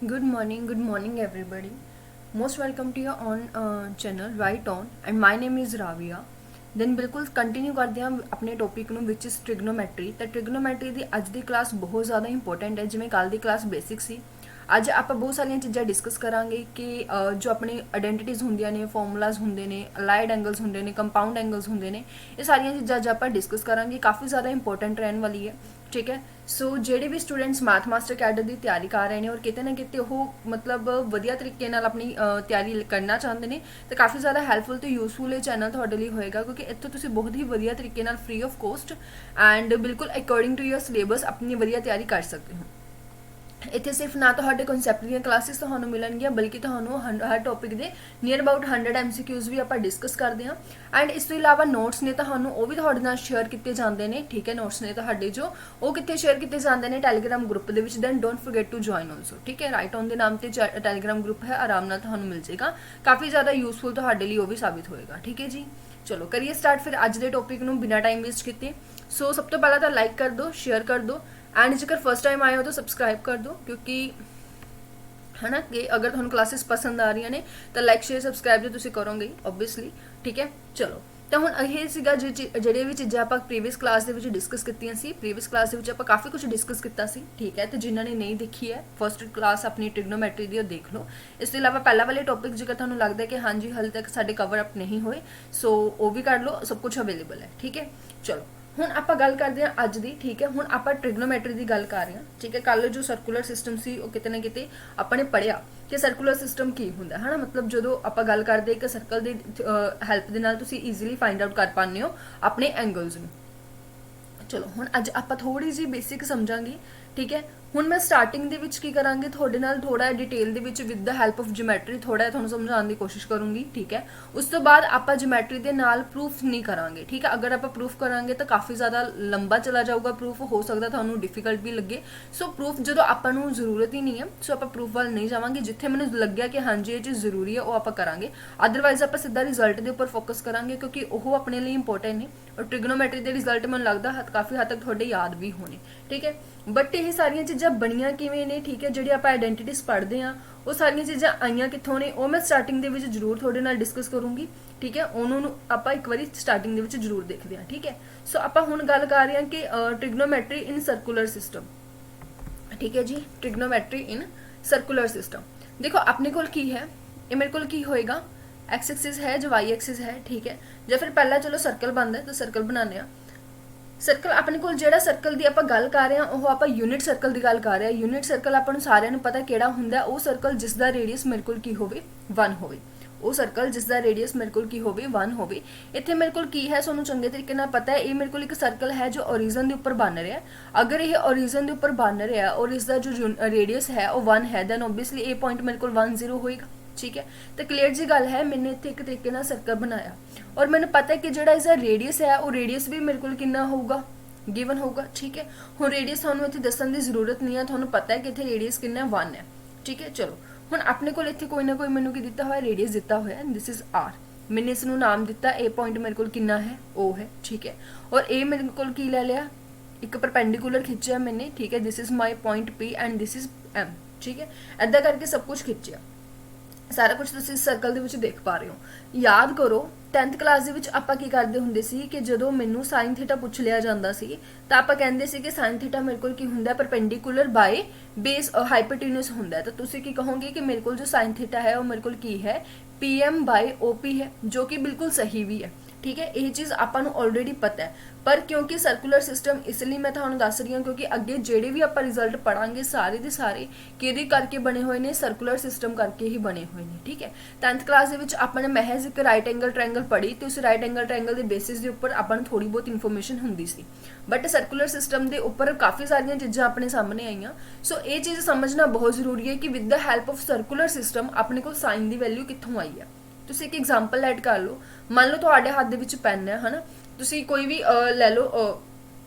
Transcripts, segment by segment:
Good morning, everybody. Most welcome to your on channel Right On, and my name is Ravia. Then ਬਿਲਕੁਲ continue ਕਰਦੇ ਹਾਂ ਆਪਣੇ topic ਨੂੰ ਵਿਚ is trigonometry. ਤਾਂ ਟ੍ਰਿਗਨੋਮੈਟਰੀ ਦੀ ਅੱਜ ਦੀ ਕਲਾਸ ਬਹੁਤ ਜ਼ਿਆਦਾ ਇੰਪੋਰਟੈਂਟ ਹੈ। ਜਿਵੇਂ ਕੱਲ ਦੀ ਕਲਾਸ ਬੇਸਿਕ ਸੀ, ਅੱਜ ਆਪਾਂ ਬਹੁਤ ਸਾਰੀਆਂ ਚੀਜ਼ਾਂ ਡਿਸਕਸ ਕਰਾਂਗੇ ਕਿ ਜੋ ਆਪਣੇ ਆਇਡੈਂਟੀਟੀਜ਼ ਹੁੰਦੀਆਂ ਨੇ, ਫਾਰਮੂਲਾਜ਼ ਹੁੰਦੇ ਨੇ, ਅਲਾਈਡ ਐਂਗਲਸ ਹੁੰਦੇ ਨੇ, ਕੰਪਾਊਂਡ ਐਂਗਲਸ ਹੁੰਦੇ ਨੇ, ਇਹ ਸਾਰੀਆਂ ਚੀਜ਼ਾਂ ਅੱਜ ਆਪਾਂ ਡਿਸਕਸ ਕਰਾਂਗੇ। ਕਾਫੀ ਜ਼ਿਆਦਾ ਇੰਪੋਰਟੈਂਟ ਰਹਿਣ ਵਾਲੀ ਹੈ, ਠੀਕ ਹੈ। ਸੋ ਜਿਹੜੇ ਵੀ ਸਟੂਡੈਂਟਸ ਮੈਥ ਮਾਸਟਰ ਕੈਡਰ ਦੀ ਤਿਆਰੀ ਕਰ ਰਹੇ ਨੇ ਔਰ ਕਿਤੇ ਨਾ ਕਿਤੇ ਉਹ ਮਤਲਬ ਵਧੀਆ ਤਰੀਕੇ ਨਾਲ ਆਪਣੀ ਤਿਆਰੀ ਕਰਨਾ ਚਾਹੁੰਦੇ ਨੇ, ਤਾਂ ਕਾਫੀ ਜ਼ਿਆਦਾ ਹੈਲਪਫੁਲ ਤੇ ਯੂਜ਼ਫੁਲ ਇਹ ਚੈਨਲ ਤੁਹਾਡੇ ਲਈ ਹੋਏਗਾ, ਕਿਉਂਕਿ ਇੱਥੋਂ ਤੁਸੀਂ ਬਹੁਤ ਹੀ ਵਧੀਆ ਤਰੀਕੇ ਨਾਲ ਫ੍ਰੀ ਆਫ ਕੋਸਟ ਐਂਡ ਬਿਲਕੁਲ ਅਕੋਰਡਿੰਗ ਟੂ ਯੋਰ ਸਿਲੇਬਸ ਆਪਣੀ ਵਧੀਆ ਤਿਆਰੀ ਕਰ ਸਕਦੇ ਹੋ। ਇੱਥੇ ਸਿਰਫ ਨਾ ਤੁਹਾਡੇ ਕਨਸੈਪਟ ਦੀਆਂ ਕਲਾਸਿਸ ਤੁਹਾਨੂੰ ਮਿਲਣਗੀਆਂ, ਬਲਕਿ ਤੁਹਾਨੂੰ ਹਰ ਟੌਪਿਕ ਦੇ ਨੀਅਰ ਅਬਾਊਟ 100 MCQs ਵੀ ਆਪਾਂ ਡਿਸਕਸ ਕਰਦੇ ਹਾਂ। ਐਂਡ ਇਸ ਤੋਂ ਇਲਾਵਾ ਨੋਟਸ ਨੇ ਤੁਹਾਨੂੰ ਉਹ ਵੀ ਤੁਹਾਡੇ ਨਾਲ ਸ਼ੇਅਰ ਕੀਤੇ ਜਾਂਦੇ ਨੇ, ਠੀਕ ਹੈ। ਨੋਟਸ ਨੇ ਤੁਹਾਡੇ ਜੋ ਉਹ ਕਿੱਥੇ ਸ਼ੇਅਰ ਕੀਤੇ ਜਾਂਦੇ ਨੇ, ਟੈਲੀਗ੍ਰਾਮ ਗਰੁੱਪ ਦੇ ਵਿੱਚ। Then don't forget to join also, ਠੀਕ ਹੈ। ਰਾਈਟ ਔਨ ਦੇ ਨਾਮ ਤੇ ਟੈਲੀਗ੍ਰਾਮ ਗਰੁੱਪ ਹੈ, ਆਰਾਮ ਨਾਲ ਤੁਹਾਨੂੰ ਮਿਲ ਜਾਏਗਾ। ਕਾਫੀ ਜ਼ਿਆਦਾ ਯੂਜ਼ਫੁਲ ਤੁਹਾਡੇ ਲਈ ਉਹ ਵੀ ਸਾਬਿਤ ਹੋਏਗਾ, ਠੀਕ ਹੈ ਜੀ। ਚਲੋ ਕਰੀਏ ਸਟਾਰਟ ਫਿਰ ਅੱਜ ਦੇ ਟੌਪਿਕ ਨੂੰ ਬਿਨਾਂ ਟਾਈਮ ਵੇਸਟ ਕੀਤੇ। ਸੋ ਸਭ ਤੋਂ ਪਹਿਲਾਂ ਤਾਂ ਲਾਈਕ ਕਰ ਦਿਓ, ਸ਼ੇਅਰ ਕਰ ਦਿਓ, ਐਂਡ ਜੇਕਰ ਫਸਟ ਟਾਈਮ ਆਏ ਹੋ ਤਾਂ ਸਬਸਕ੍ਰਾਈਬ ਕਰ ਦਿਓ, ਕਿਉਂਕਿ है ना कि अगर ਤੁਹਾਨੂੰ ਕਲਾਸਿਸ ਪਸੰਦ ਆ ਰਹੀਆਂ ਨੇ ਤਾਂ ਲਾਈਕ ਸ਼ੇਅਰ ਸਬਸਕ੍ਰਾਈਬ ਜੇ ਤੁਸੀਂ ਕਰੋਗੇ ਓਬਵੀਅਸਲੀ, ਠੀਕ ਹੈ। ਚਲੋ ਤਾਂ ਹੁਣ ਇਹ ਸੀਗਾ ਜਿਹੜੇ ਵੀ ਚੀਜ਼ਾਂ ਆਪਾਂ ਪ੍ਰੀਵੀਅਸ ਕਲਾਸ ਦੇ ਵਿੱਚ ਡਿਸਕਸ ਕੀਤੀਆਂ ਸੀ। ਪ੍ਰੀਵੀਅਸ ਕਲਾਸ ਦੇ ਵਿੱਚ ਆਪਾਂ ਕਾਫੀ ਕੁਝ ਡਿਸਕਸ ਕੀਤਾ ਸੀ, ਠੀਕ ਹੈ। ਤੇ ਜਿਨ੍ਹਾਂ ਨੇ ਨਹੀਂ ਦੇਖੀ ਹੈ ਫਸਟ ਕਲਾਸ ਆਪਣੀ ਟ੍ਰਿਗਨੋਮੈਟਰੀ ਦੀ, ਉਹ ਦੇਖ ਲਓ। ਇਸ ਤੋਂ ਇਲਾਵਾ ਪਹਿਲਾਂ ਵਾਲੇ ਟੌਪਿਕ ਜੇਕਰ ਤੁਹਾਨੂੰ ਲੱਗਦਾ ਕਿ ਹਾਂਜੀ ਹਾਲੇ ਤੱਕ ਸਾਡੇ ਕਵਰ ਅਪ ਨਹੀਂ ਹੋਏ, ਸੋ ਉਹ ਵੀ ਕਰ ਲਓ, ਸਭ ਕੁਝ ਅਵੇਲੇਬਲ ਹੈ, ਠੀਕ ਹੈ। ਚਲੋ ਹੁਣ ਆਪਾਂ ਗੱਲ ਕਰਦੇ ਹਾਂ ਅੱਜ ਦੀ, ਠੀਕ ਹੈ। ਹੁਣ ਆਪਾਂ ਟ੍ਰਿਗਨੋਮੈਟਰੀ ਦੀ ਗੱਲ ਕਰ ਰਹੇ ਹਾਂ, ਠੀਕ ਹੈ। ਕੱਲ ਜੋ ਸਰਕੂਲਰ ਸਿਸਟਮ ਸੀ ਉਹ ਕਿਤੇ ਨਾ ਕਿਤੇ ਆਪਾਂ ਨੇ ਪੜ੍ਹਿਆ ਕਿ ਸਰਕੂਲਰ ਸਿਸਟਮ ਕੀ ਹੁੰਦਾ ਹੈ ਨਾ। ਮਤਲਬ ਜਦੋਂ ਆਪਾਂ ਗੱਲ ਕਰਦੇ ਇੱਕ ਸਰਕਲ ਦੀ ਹੈਲਪ ਦੇ ਨਾਲ ਤੁਸੀਂ ਈਜ਼ੀਲੀ ਫਾਈਂਡ ਆਊਟ ਕਰ ਪਾਉਂਦੇ ਹੋ ਆਪਣੇ ਐਂਗਲਸ ਨੂੰ। ਚਲੋ ਹੁਣ ਅੱਜ ਆਪਾਂ ਥੋੜੀ ਜਿਹੀ ਬੇਸਿਕ ਸਮਝਾਂਗੇ, ਠੀਕ ਹੈ। ਹੁਣ ਮੈਂ ਸਟਾਰਟਿੰਗ ਦੇ ਵਿੱਚ ਕੀ ਕਰਾਂਗੇ, ਤੁਹਾਡੇ ਨਾਲ ਥੋੜਾ ਡਿਟੇਲ ਦੇ ਵਿੱਚ with the help of geometry ਥੋੜਾ ਤੁਹਾਨੂੰ ਸਮਝਾਉਣ ਦੀ ਕੋਸ਼ਿਸ਼ ਕਰੂੰਗੀ, ਠੀਕ ਹੈ। ਉਸ ਤੋਂ ਬਾਅਦ ਆਪਾਂ ਜਿਓਮੈਟਰੀ ਦੇ ਨਾਲ ਪ੍ਰੂਫ ਨਹੀਂ ਕਰਾਂਗੇ, ਠੀਕ ਹੈ। ਅਗਰ ਆਪਾਂ ਪ੍ਰੂਫ ਕਰਾਂਗੇ ਤਾਂ ਕਾਫੀ ਜ਼ਿਆਦਾ ਲੰਬਾ ਚਲਾ ਜਾਊਗਾ ਪ੍ਰੂਫ, ਹੋ ਸਕਦਾ ਤੁਹਾਨੂੰ ਡਿਫਿਕਲਟ ਵੀ ਲੱਗੇ। ਸੋ ਪ੍ਰੂਫ ਜਦੋਂ ਆਪਾਂ ਨੂੰ ਜ਼ਰੂਰਤ ਹੀ ਨਹੀਂ ਹੈ, ਸੋ ਆਪਾਂ ਪ੍ਰੂਫ ਵੱਲ ਨਹੀਂ ਜਾਵਾਂਗੇ। ਜਿੱਥੇ ਮੈਨੂੰ ਲੱਗਿਆ ਕਿ ਹਾਂਜੀ ਇਹ ਚੀਜ਼ ਜ਼ਰੂਰੀ ਹੈ ਉਹ ਆਪਾਂ ਕਰਾਂਗੇ, ਅਦਰਵਾਈਜ਼ ਆਪਾਂ ਸਿੱਧਾ ਰਿਜ਼ਲਟ ਦੇ ਉੱਪਰ ਫੋਕਸ ਕਰਾਂਗੇ, ਕਿਉਂਕਿ ਉਹ ਆਪਣੇ ਲਈ ਇੰਪੋਰਟੈਂਟ ਨੇ। ਔਰ ਟ੍ਰਿਗਨੋਮੈਟਰੀ ਦੇ ਰਿਜ਼ਲਟ ਮੈਨੂੰ ਲੱਗਦਾ ਕਾਫੀ ਹੱਦ ਤੱਕ ਤੁਹਾਡੇ ਯਾਦ ਵੀ ਹੋਣੇ, ਠੀਕ ਹੈ। ਬਟ ਇਹ ਸਾਰੀਆਂ ਚੀਜ਼ਾਂ ਬਣੀਆਂ ਕਿਵੇਂ ਨੇ, ਠੀਕ ਹੈ। ਜਿਹੜੀ ਆਪਾਂ ਆਇਡੈਂਟੀਟੀਜ਼ ਪੜ੍ਹਦੇ ਹਾਂ ਉਹ ਸਾਰੀਆਂ ਚੀਜ਼ਾਂ ਆਈਆਂ ਕਿੱਥੋਂ ਨੇ, ਉਹ ਮੈਂ ਸਟਾਰਟਿੰਗ ਦੇ ਵਿੱਚ ਜ਼ਰੂਰ ਤੁਹਾਡੇ ਨਾਲ ਡਿਸਕਸ ਕਰੂੰਗੀ, ਠੀਕ ਹੈ। ਉਹਨਾਂ ਨੂੰ ਆਪਾਂ ਇੱਕ ਵਾਰੀ ਸਟਾਰਟਿੰਗ ਦੇ ਵਿੱਚ ਜ਼ਰੂਰ ਦੇਖਦੇ ਹਾਂ, ਠੀਕ ਹੈ। ਸੋ ਆਪਾਂ ਹੁਣ ਗੱਲ ਕਰ ਰਹੇ ਹਾਂ ਕਿ ਟ੍ਰਿਗਨੋਮੈਟਰੀ ਇਨ ਸਰਕੂਲਰ ਸਿਸਟਮ, ਠੀਕ ਹੈ ਜੀ। ਟ੍ਰਿਗਨੋਮੈਟਰੀ ਇਨ ਸਰਕੂਲਰ ਸਿਸਟਮ ਦੇਖੋ ਆਪਣੇ ਕੋਲ ਕੀ ਹੈ, ਇਹ ਮੇਰੇ ਕੋਲ ਕੀ ਹੋਏਗਾ, एक्स एक्सिस है जो वाई एक्सिस है, ठीक है। ਜਾਂ ਫਿਰ ਪਹਿਲਾਂ ਚਲੋ ਸਰਕਲ ਬਣਦਾ ਤਾਂ ਸਰਕਲ ਬਣਾਉਂਦੇ ਆ। ਸਰਕਲ ਆਪਣੇ ਕੋਲ ਜਿਹੜਾ ਸਰਕਲ ਦੀ ਆਪਾਂ ਗੱਲ ਕਰ ਰਹੇ ਹਾਂ ਉਹ ਆਪਾਂ ਯੂਨਿਟ ਸਰਕਲ ਦੀ ਗੱਲ ਕਰ ਰਹੇ ਹਾਂ। ਯੂਨਿਟ ਸਰਕਲ ਆਪਾਂ ਨੂੰ ਸਾਰਿਆਂ ਨੂੰ ਪਤਾ ਕਿਹੜਾ ਹੁੰਦਾ, ਉਹ ਸਰਕਲ ਜਿਸ ਦਾ ਰੇਡੀਅਸ ਮੇਰੇ ਕੋਲ ਕੀ ਹੋਵੇ, 1 ਹੋਵੇ। ਉਹ ਸਰਕਲ ਜਿਸ ਦਾ ਰੇਡੀਅਸ ਮੇਰੇ ਕੋਲ ਕੀ ਹੋਵੇ, 1 ਹੋਵੇ। ਇੱਥੇ ਮੇਰੇ ਕੋਲ ਕੀ ਹੈ ਤੁਹਾਨੂੰ ਚੰਗੇ ਤਰੀਕੇ ਨਾਲ ਪਤਾ ਹੈ, ਇਹ ਮੇਰੇ ਕੋਲ ਇੱਕ ਸਰਕਲ ਹੈ ਜੋ ਓਰੀਜਨ ਦੇ ਉੱਪਰ ਬਣ ਰਿਹਾ। ਅਗਰ ਇਹ ਓਰੀਜਨ ਦੇ ਉੱਪਰ ਬਣ ਰਿਹਾ ਔਰ ਇਸ ਦਾ ਜੋ ਰੇਡੀਅਸ ਹੈ ਉਹ 1 ਹੈ, ਦੈਨ ਓਬਵੀਅਸਲੀ ਇਹ ਪੁਆਇੰਟ ਮੇਰੇ ਕੋਲ 1 0 ਹੋਏਗਾ, ਠੀਕ ਹੈ। ਤਾਂ ਕਲੀਅਰ ਜੀ ਗੱਲ ਹੈ, ਮੈंने ਇੱਥੇ ਇੱਕ ਤਰੀਕੇ ਨਾਲ ਸਰਕਲ ਬਣਾਇਆ ਔਰ ਮੈਨੂੰ ਪਤਾ ਹੈ ਕਿ ਜਿਹੜਾ ਇਸਦਾ ਰੇਡੀਅਸ ਹੈ ਉਹ ਰੇਡੀਅਸ ਵੀ ਮੇਰੇ ਕੋਲ ਕਿੰਨਾ ਹੋਊਗਾ, ਗਿਵਨ ਹੋਊਗਾ, ਠੀਕ ਹੈ। ਹੁਣ ਰੇਡੀਅਸ ਤੁਹਾਨੂੰ ਇੱਥੇ ਦੱਸਣ ਦੀ ਜ਼ਰੂਰਤ ਨਹੀਂ ਹੈ, ਤੁਹਾਨੂੰ ਪਤਾ ਹੈ ਕਿ ਇੱਥੇ ਰੇਡੀਅਸ ਕਿੰਨਾ 1 ਹੈ, ਠੀਕ ਹੈ। ਚਲੋ ਹੁਣ ਆਪਣੇ ਕੋਲ ਇੱਥੇ ਕੋਈ ਨਾ ਕੋਈ ਮੈਨੂੰ ਕੀ ਦਿੱਤਾ ਹੋਇਆ, ਰੇਡੀਅਸ ਦਿੱਤਾ ਹੋਇਆ, ਦਿਸ ਇਜ਼ r। ਮੈंने ਇਸ ਨੂੰ ਨਾਮ ਦਿੱਤਾ, ਇਹ ਪੁਆਇੰਟ ਮੇਰੇ ਕੋਲ ਕਿੰਨਾ ਹੈ, ਉਹ ਹੈ, ਠੀਕ ਹੈ। ਔਰ ਇਹ ਮੇਰੇ ਕੋਲ ਕੀ ਲੈ ਲਿਆ, ਇੱਕ ਪਰਪੈਂਡੀਕੂਲਰ ਖਿੱਚਿਆ ਮੈंने, ਠੀਕ ਹੈ। This is my point p and this is m, ਠੀਕ ਹੈ। ਐਦਾਂ ਕਰਕੇ ਸਭ ਕੁਝ ਖਿੱਚਿਆ, ਸਾਰਾ ਕੁਝ ਤੁਸੀਂ ਸਰਕਲ ਦੇ ਵਿੱਚ ਦੇਖ ਪਾ ਰਹੇ ਹੋ। ਯਾਦ ਕਰੋ 10th ਕਲਾਸ ਦੇ ਵਿੱਚ ਆਪਾਂ ਕੀ ਕਰਦੇ ਹੁੰਦੇ ਸੀ ਕਿ ਜਦੋਂ ਮੈਨੂੰ ਸਾਈਨ ਥੀਟਾ ਪੁੱਛ ਲਿਆ ਜਾਂਦਾ ਸੀ ਤਾਂ ਆਪਾਂ ਕਹਿੰਦੇ ਸੀ ਕਿ ਸਾਈਨ ਥੀਟਾ ਮੇਰੇ ਕੋਲ ਕੀ ਹੁੰਦਾ, ਪਰਪੈਂਡੀਕੂਲਰ ਬਾਈ ਬੇਸ ਹਾਈਪੋਟੇਨਸ ਹੁੰਦਾ। ਤਾਂ ਤੁਸੀਂ ਕੀ ਕਹੋਗੇ ਕਿ ਮੇਰੇ ਕੋਲ ਜੋ ਸਾਈਨ ਥੀਟਾ ਹੈ ਉਹ ਮੇਰੇ ਕੋਲ ਕੀ ਹੈ, PM ਬਾਈ OP ਹੈ, ਜੋ ਕਿ ਬਿਲਕੁਲ ਸਹੀ ਵੀ ਹੈ, ਠੀਕ ਹੈ। ਇਹ ਚੀਜ਼ ਆਪਾਂ ਨੂੰ ਆਲਰੇਡੀ ਪਤਾ ਹੈ, ਪਰ ਕਿਉਂਕਿ ਸਰਕੂਲਰ ਸਿਸਟਮ ਇਸ ਲਈ ਮੈਂ ਤੁਹਾਨੂੰ ਦੱਸ ਰਹੀ ਹਾਂ ਕਿਉਂਕਿ ਅੱਗੇ ਜਿਹੜੇ ਵੀ ਆਪਾਂ ਰਿਜ਼ਲਟ ਪੜਾਂਗੇ ਸਾਰੇ ਦੇ ਸਾਰੇ ਕਿਹਦੇ ਕਰਕੇ ਬਣੇ ਹੋਏ ਨੇ, ਸਰਕੂਲਰ ਸਿਸਟਮ ਕਰਕੇ ਹੀ ਬਣੇ ਹੋਏ ਨੇ, ਠੀਕ ਹੈ। 10th ਕਲਾਸ ਦੇ ਵਿੱਚ ਆਪਾਂ ਨੇ ਮਹਿਜ਼ ਇੱਕ ਰਾਈਟ ਐਂਗਲ ਟ੍ਰਾਇੰਗਲ ਪੜ੍ਹੀ ਤੇ ਉਸ ਰਾਈਟ ਐਂਗਲ ਟ੍ਰਾਇੰਗਲ ਦੇ ਬੇਸਿਸ ਦੇ ਉੱਪਰ ਆਪਾਂ ਨੂੰ ਥੋੜੀ ਬਹੁਤ ਇਨਫੋਰਮੇਸ਼ਨ ਹੁੰਦੀ ਸੀ, ਬਟ ਸਰਕੂਲਰ ਸਿਸਟਮ ਦੇ ਉੱਪਰ ਕਾਫੀ ਸਾਰੀਆਂ ਚੀਜ਼ਾਂ ਆਪਣੇ ਸਾਹਮਣੇ ਆਈਆਂ। ਸੋ ਇਹ ਚੀਜ਼ ਸਮਝਣਾ ਬਹੁਤ ਜ਼ਰੂਰੀ ਹੈ ਕਿ with the help of circular system ਆਪਣੇ ਕੋਲ ਸਾਈਨ ਦੀ ਵੈਲਿਊ ਕਿੱਥੋਂ ਆਈ ਹੈ। ਤੁਸੀਂ ਇੱਕ ਐਗਜ਼ਾਮਪਲ ਐਡ ਕਰ ਲਓ, ਮੰਨ ਲਓ ਤੁਹਾਡੇ ਹੱਥ ਦੇ ਵਿੱਚ ਪੈਨ ਹੈ ਹਨਾ, ਤੁਸੀਂ ਕੋਈ ਵੀ ਲੈ ਲਓ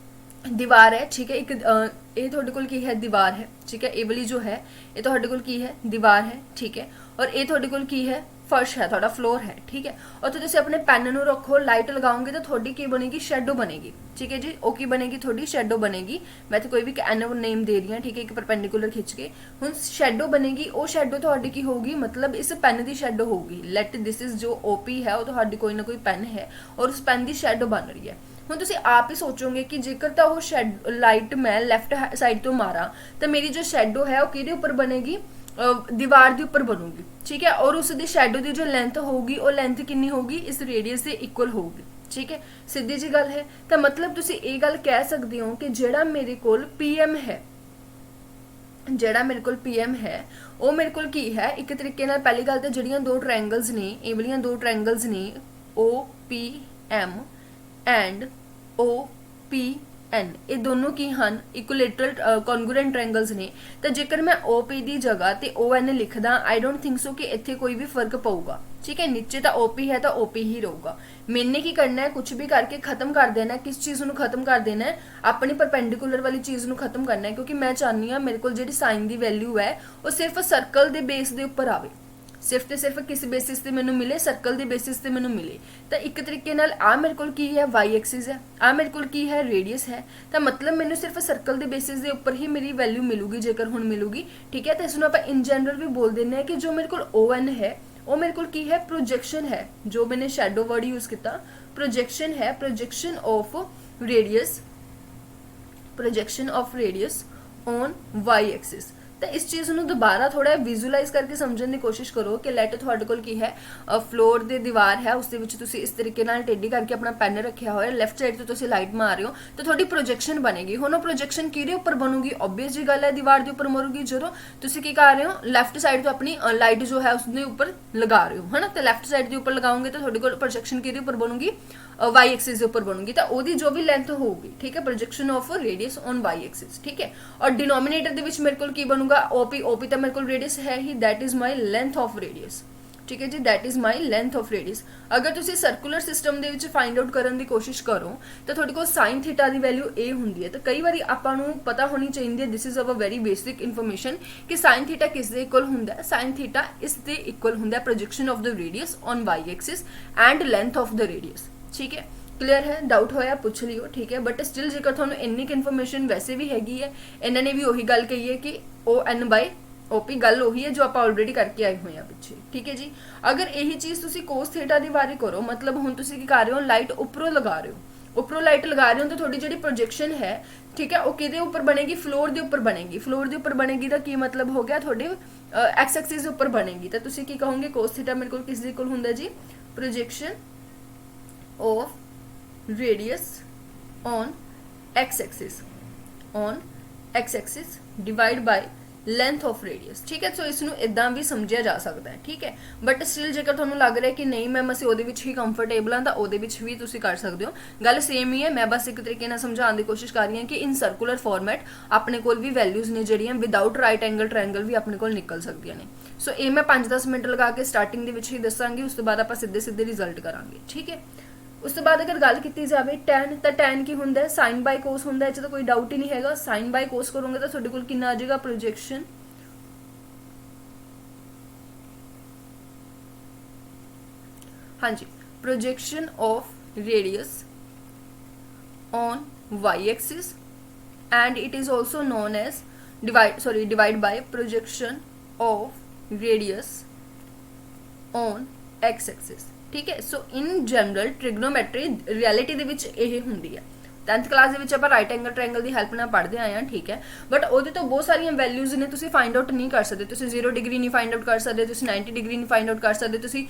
ਦੀਵਾਰ ਹੈ, ਠੀਕ ਹੈ। ਇੱਕ ਇਹ ਤੁਹਾਡੇ ਕੋਲ ਕੀ ਹੈ, ਦੀਵਾਰ ਹੈ, ਠੀਕ ਹੈ। ਇਹ ਵਾਲੀ ਜੋ ਹੈ ਇਹ ਤੁਹਾਡੇ ਕੋਲ ਕੀ ਹੈ, ਦੀਵਾਰ ਹੈ, ਠੀਕ ਹੈ। ਔਰ ਇਹ ਤੁਹਾਡੇ ਕੋਲ ਕੀ ਹੈ, फर्श है, थोड़ा फ्लोर है, ठीक है। उत्थे तुसीं अपने पैन नूं रखो, लाइट लगाओगे तो थोड़ी की बनेगी, शैडो बनेगी, ठीक है जी। ਉਹ ਕੀ ਬਣੇਗੀ, थोड़ी शैडो बनेगी। मैं तो कोई भी एन नेम दे रही हूँ, ठीक है, एक परपेंडिकुलर खिंच के। हुण शैडो बनेगी, ਉਹ शैडो ਤੁਹਾਡੀ ਕੀ ਹੋਊਗੀ, मतलब इस ਪੈਨ ਦੀ शैडो होगी। लेट दिस इज जो ओपी है वो ਤੁਹਾਡੀ कोई ना कोई ਪੈਨ है और उस ਪੈਨ ਦੀ शैडो बन रही है। ਹੁਣ ਤੁਸੀਂ ਆਪ ਹੀ ਸੋਚੋਗੇ ਕਿ ਜੇਕਰ ਤਾਂ ਉਹ ਲਾਈਟ ਮੈਂ ਲੈਫਟ ਸਾਈਡ ਤੋਂ ਮਾਰਾਂ ਤਾਂ ਮੇਰੀ ਜੋ ਸ਼ੈਡੋ ਹੈ ਉਹ ਕਿਹਦੇ ਉੱਪਰ ਬਣੇਗੀ, दीवार के उपर बनूगी, ठीक है। और उसकी शैडो की जो लेंथ होगी वो लेंथ कितनी होगी, इस रेडियस के इक्वल होगी, ठीक है। सीधी जी गल है। तो मतलब तुसी ये गल कह सकते हो कि जेड़ा मेरे कोल पीएम है, जेड़ा मेरे कोल पीएम है वो मेरे कोल की है, एक तरीके नाल पहली गल तो जिहड़ियां दो ट्रायंगल्स ने, ये वालियां दो ट्रायंगल्स ने O P M and O P N, ये दोनों की ਹਨ इक्विलेटरल कॉन्ग्रुएंट ट्रायंगल्स ने। तो जेकर मैं ओ पी की जगह ते ओ एन लिखदा, आई डोंट थिंक सो कि इत्थे कोई भी फर्क पऊगा, ठीक है। नीचे तो ओ पी है तो ओ पी ही रहूगा। मैंने की करना है, कुछ भी करके खत्म कर देना है, किस चीज़ को खत्म कर देना है, अपनी परपेंडिकुलर वाली चीज़ को खत्म करना है, क्योंकि मैं चाहनी हाँ मेरे को जी साइन की वैल्यू है वो सिर्फ सर्कल के बेस के उपर आवे, सिर्फ तो सिर्फ किस बेसिस से मैनू मिले, सर्कल के बेसिस से मैनू मिले। तो एक तरीके नाल आ मेरे को की है वाई एक्सिस है, आ मेरे को की है रेडियस है। तो मतलब मैनू सिर्फ सर्कल के बेसिस के उपर ही मेरी वैल्यू मिलूगी, जेकर हुण मिलूगी, ठीक है। तो इसनूं आपां इन जनरल भी बोल देने हैं कि जो मेरे को ओ एन है वो मेरे को की है प्रोजेक्शन है, जो मैंने शैडो वर्ड यूज किया प्रोजेक्शन है, projection of radius, projection of radius on Y axis. तो इस चीज़ को दोबारा थोड़ा विजुलाइज करके समझने की कोशिश करो कि लैट थोड़े कोल की है फ्लोर की दीवार है, उस इस तरीके टेढ़ी करके अपना पेन रखा हुआ है, लैफ्ट साइड तो तुम लाइट मार रहे हो तो थोड़ी प्रोजेक्शन बनेगी। हुण प्रोजेक्शन किहदे उपर बनूगी, ओबवियस जी गल है दीवार के उपर मरूगी। जो तुम की कर रहे हो लैफ्ट साइड तो अपनी लाइट जो है उसके उपर लगा रहे हो, है ना। तो लैफ्ट साइड के उपर लगाओगे तो थोड़े को प्रोजेक्शन किहदे उपर बनूगी, वाई एक्सिस के उपर बनूगी। तो वो जो भी लेंथ होगी, ठीक है, projection of radius on Y axis, ठीक है। और डिनोमिनेटर के मेरे को की बनूगा ओपी, ओपी तो मेरे को रेडियस है ही, that is my length of radius, ठीक है जी, that is my length of radius. अगर तुम सर्कुलर सिस्टम के फाइंड आउट करने की कोशिश करो तो थोड़े को साइन थीटा की वैल्यू ए होंगी है। तो कई बार आपां नूं पता होनी चाहिए, this is our very basic information कि साइन थीटा किस दे इक्वल होंदा है, साइन थीटा इस दे इक्वल होंदा है projection of the radius on Y axis and length of the radius, ठीक है। क्लीयर है, डाउट होया पूछ लियो, ठीक है। बट स्टिल जेकर थोड़ा इन्नी इन्फॉर्मेशन वैसे भी हैगी है, इन्होंने भी उही गल कही है कि O N by O P, गल उही है जो आप ऑलरेडी करके आए हुए हैं पीछे, ठीक है जी। अगर यही चीज़ तुसी कोस थीटा की बारे करो, मतलब हुण तुसी की कर रहे हो लाइट उपरों लगा रहे हो, उपरों लाइट लगा रहे हो तो थोड़ी जी प्रोजेक्शन है, ठीक है, वो किहदे उपर बनेगी, फ्लोर के उपर बनेगी। फ्लोर के उपर बनेगी तो की मतलब हो गया थोड़े एक्स एक्सिस उपर बनेगी। तो तुसी की कहोगे कोस थीटा मेरे को किस इक्वल होंदा जी, projection of radius on X axis, on X axis divide by length of radius, ठीक है। सो इसनूं इदां भी समझिया जा सकता है, ठीक है। बट स्टिल जेकर तुहानूं लग रहा है कि नहीं मैम असीं उहदे विच ही कंफर्टेबल हाँ, तो उहदे विच भी तुसीं कर सकते हो, गल सेम ही है। मैं बस एक तरीके नाल समझाउण दी कोशिश कर रही हूँ कि इन सर्कुलर फॉर्मेट अपने कोल भी वैल्यूज़ ने जिहड़ियां विदाउट राइट एंगल ट्रायंगल भी अपने कोल निकल सकदियां ने। सो ये मैं 5-10 मिनट लगा के स्टार्टिंग दे विच ही दसांगी, उस तो बाद आपां सीधे सीधे रिजल्ट करांगे, ठीक है। उस तो बाद अगर गल की जाए टैन, तो टैन की होंगे साइन बाय कोस होंगे, तो कोई डाउट ही नहीं है। साइन बाय कोस करोगे तो थोड़े कोल कितना आ जाएगा, प्रोजेक्शन हाँ जी, projection of radius on Y axis and it is also known as divide by projection of radius on X axis, ठीक है। सो इन जनरल ट्रिग्नोमैट्री रियलिटी दे विच यह हुंदी है। 10th क्लास के आप राइट एंगल ट्रायंगल की हेल्प नाल पढ़ते आए हैं, ठीक है। बट वो तो बहुत सारिया वैल्यूज़ ने तुसीं फाइंड आउट नहीं कर सकते, तुसीं 0 डिग्री नहीं फाइंड आउट कर सकते, तुसीं 90 डिग्री नहीं फाइंड आउट कर सकते, तुसीं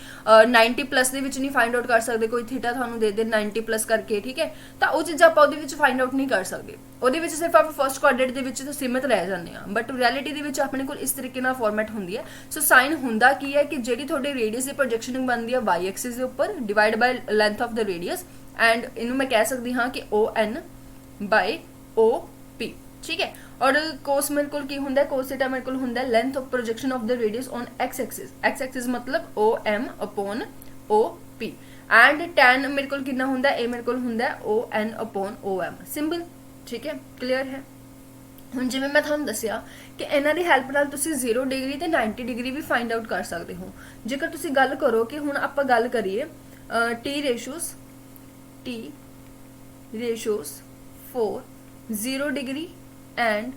90 प्लस के नहीं फाइंड आउट कर सकते, कोई थीटा थानू दे दे 90 प्लस करके, ठीक है। तो वो चीज़ आप फाइंड आउट नहीं कर सकते, वो सिर्फ आप फर्स्ट क्वाड्रेंट के तो सीमित रह जाते हैं। बट रियलिटी के अपने को इस तरीके नाल फॉर्मेट होंदी है। सो साइन हुंदा की है कि जी थोड़ी रेडियस की प्रोजेक्शन बनती है वाई एक्सिस के उपर divide by length of the radius, and इनू मैं कह सकती हाँ कि O N by O P, ठीक है। और कोस मेरे को की होंदा है, कोस थीटा मेरे को होंदा है length of projection of the radius on X axis, X axis मतलब O M upon O P, and tan मेरे को कितना होंदा है, ए मेरे को होंदा है O N upon O M, simple, ठीक है, क्लियर है। ਹੁਣ ਜਿਵੇਂ ਮੈਂ ਤੁਹਾਨੂੰ ਦੱਸਿਆ ਕਿ ਇਹਨਾਂ ਦੀ ਹੈਲਪ ਨਾਲ ਤੁਸੀਂ 0 ਡਿਗਰੀ ਤੇ 90 ਡਿਗਰੀ ਵੀ ਫਾਈਂਡ ਆਊਟ ਕਰ ਸਕਦੇ ਹੋ। ਜੇਕਰ ਤੁਸੀਂ ਗੱਲ ਕਰੋ ਕਿ ਹੁਣ ਆਪਾਂ ਗੱਲ ਕਰੀਏ T ratios for 0 degree and